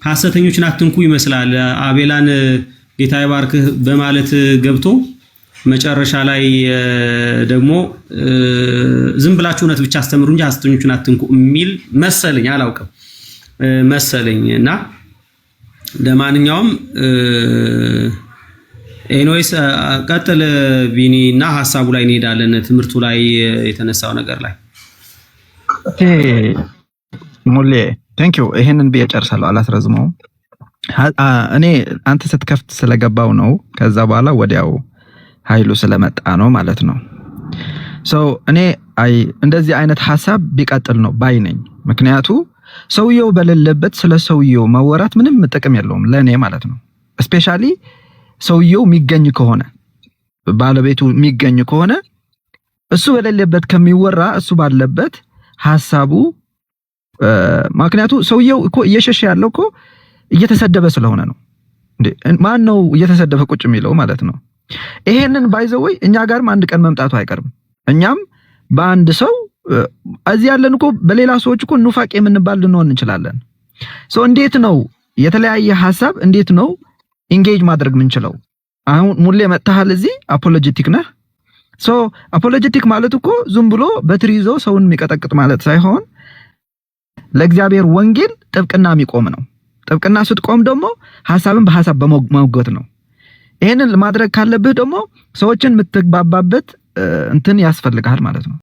ሐሰተኞችን አትንኩ ይመስላል። አቤላን ጌታ ይባርክህ በማለት ገብቶ መጨረሻ ላይ ደግሞ ዝም ብላችሁ እውነት ብቻ አስተምሩ እንጂ ሐሰተኞችን አትንኩ የሚል መሰለኝ፣ አላውቅም መሰለኝ። እና ለማንኛውም ኤኖይስ ቀጥል ቢኒ እና ሐሳቡ ላይ እንሄዳለን። ትምህርቱ ላይ የተነሳው ነገር ላይ
ሙሌ ቴንክ ዩ። ይሄንን ብዬ ጨርሳለሁ፣ አላስረዝመውም። እኔ አንተ ስትከፍት ስለገባው ነው። ከዛ በኋላ ወዲያው ኃይሉ ስለመጣ ነው ማለት ነው። እኔ እንደዚህ አይነት ሐሳብ ቢቀጥል ነው ባይ ነኝ። ምክንያቱ ሰውየው በሌለበት ስለ ሰውየው መወራት ምንም ጥቅም የለውም ለኔ ማለት ነው። ስፔሻሊ ሰውየው የሚገኝ ከሆነ ባለቤቱ የሚገኝ ከሆነ እሱ በሌለበት ከሚወራ እሱ ባለበት ሐሳቡ ምክንያቱ ሰውየው እኮ እየሸሸ ያለው እኮ እየተሰደበ ስለሆነ ነው እንዴ። ማን ነው እየተሰደበ ቁጭ የሚለው ማለት ነው? ይሄንን ባይዘወይ እኛ ጋርም አንድ ቀን መምጣቱ አይቀርም። እኛም በአንድ ሰው እዚህ ያለን እኮ በሌላ ሰዎች እኮ ኑፋቄ የምንባል ልንሆን እንችላለን። እንዴት ነው የተለያየ ሐሳብ እንዴት ነው ኢንጌጅ ማድረግ ምንችለው? አሁን ሙሌ መጣሃል እዚህ አፖሎጂቲክ ነህ። አፖሎጂቲክ ማለት እኮ ዝም ብሎ በትር ይዞ ሰውን የሚቀጠቅጥ ማለት ሳይሆን ለእግዚአብሔር ወንጌል ጥብቅና የሚቆም ነው። ጥብቅና ስትቆም ደግሞ ሐሳብን በሐሳብ በመውገት ነው። ይሄንን ለማድረግ ካለብህ ደግሞ ሰዎችን የምትግባባበት እንትን ያስፈልጋል ማለት ነው።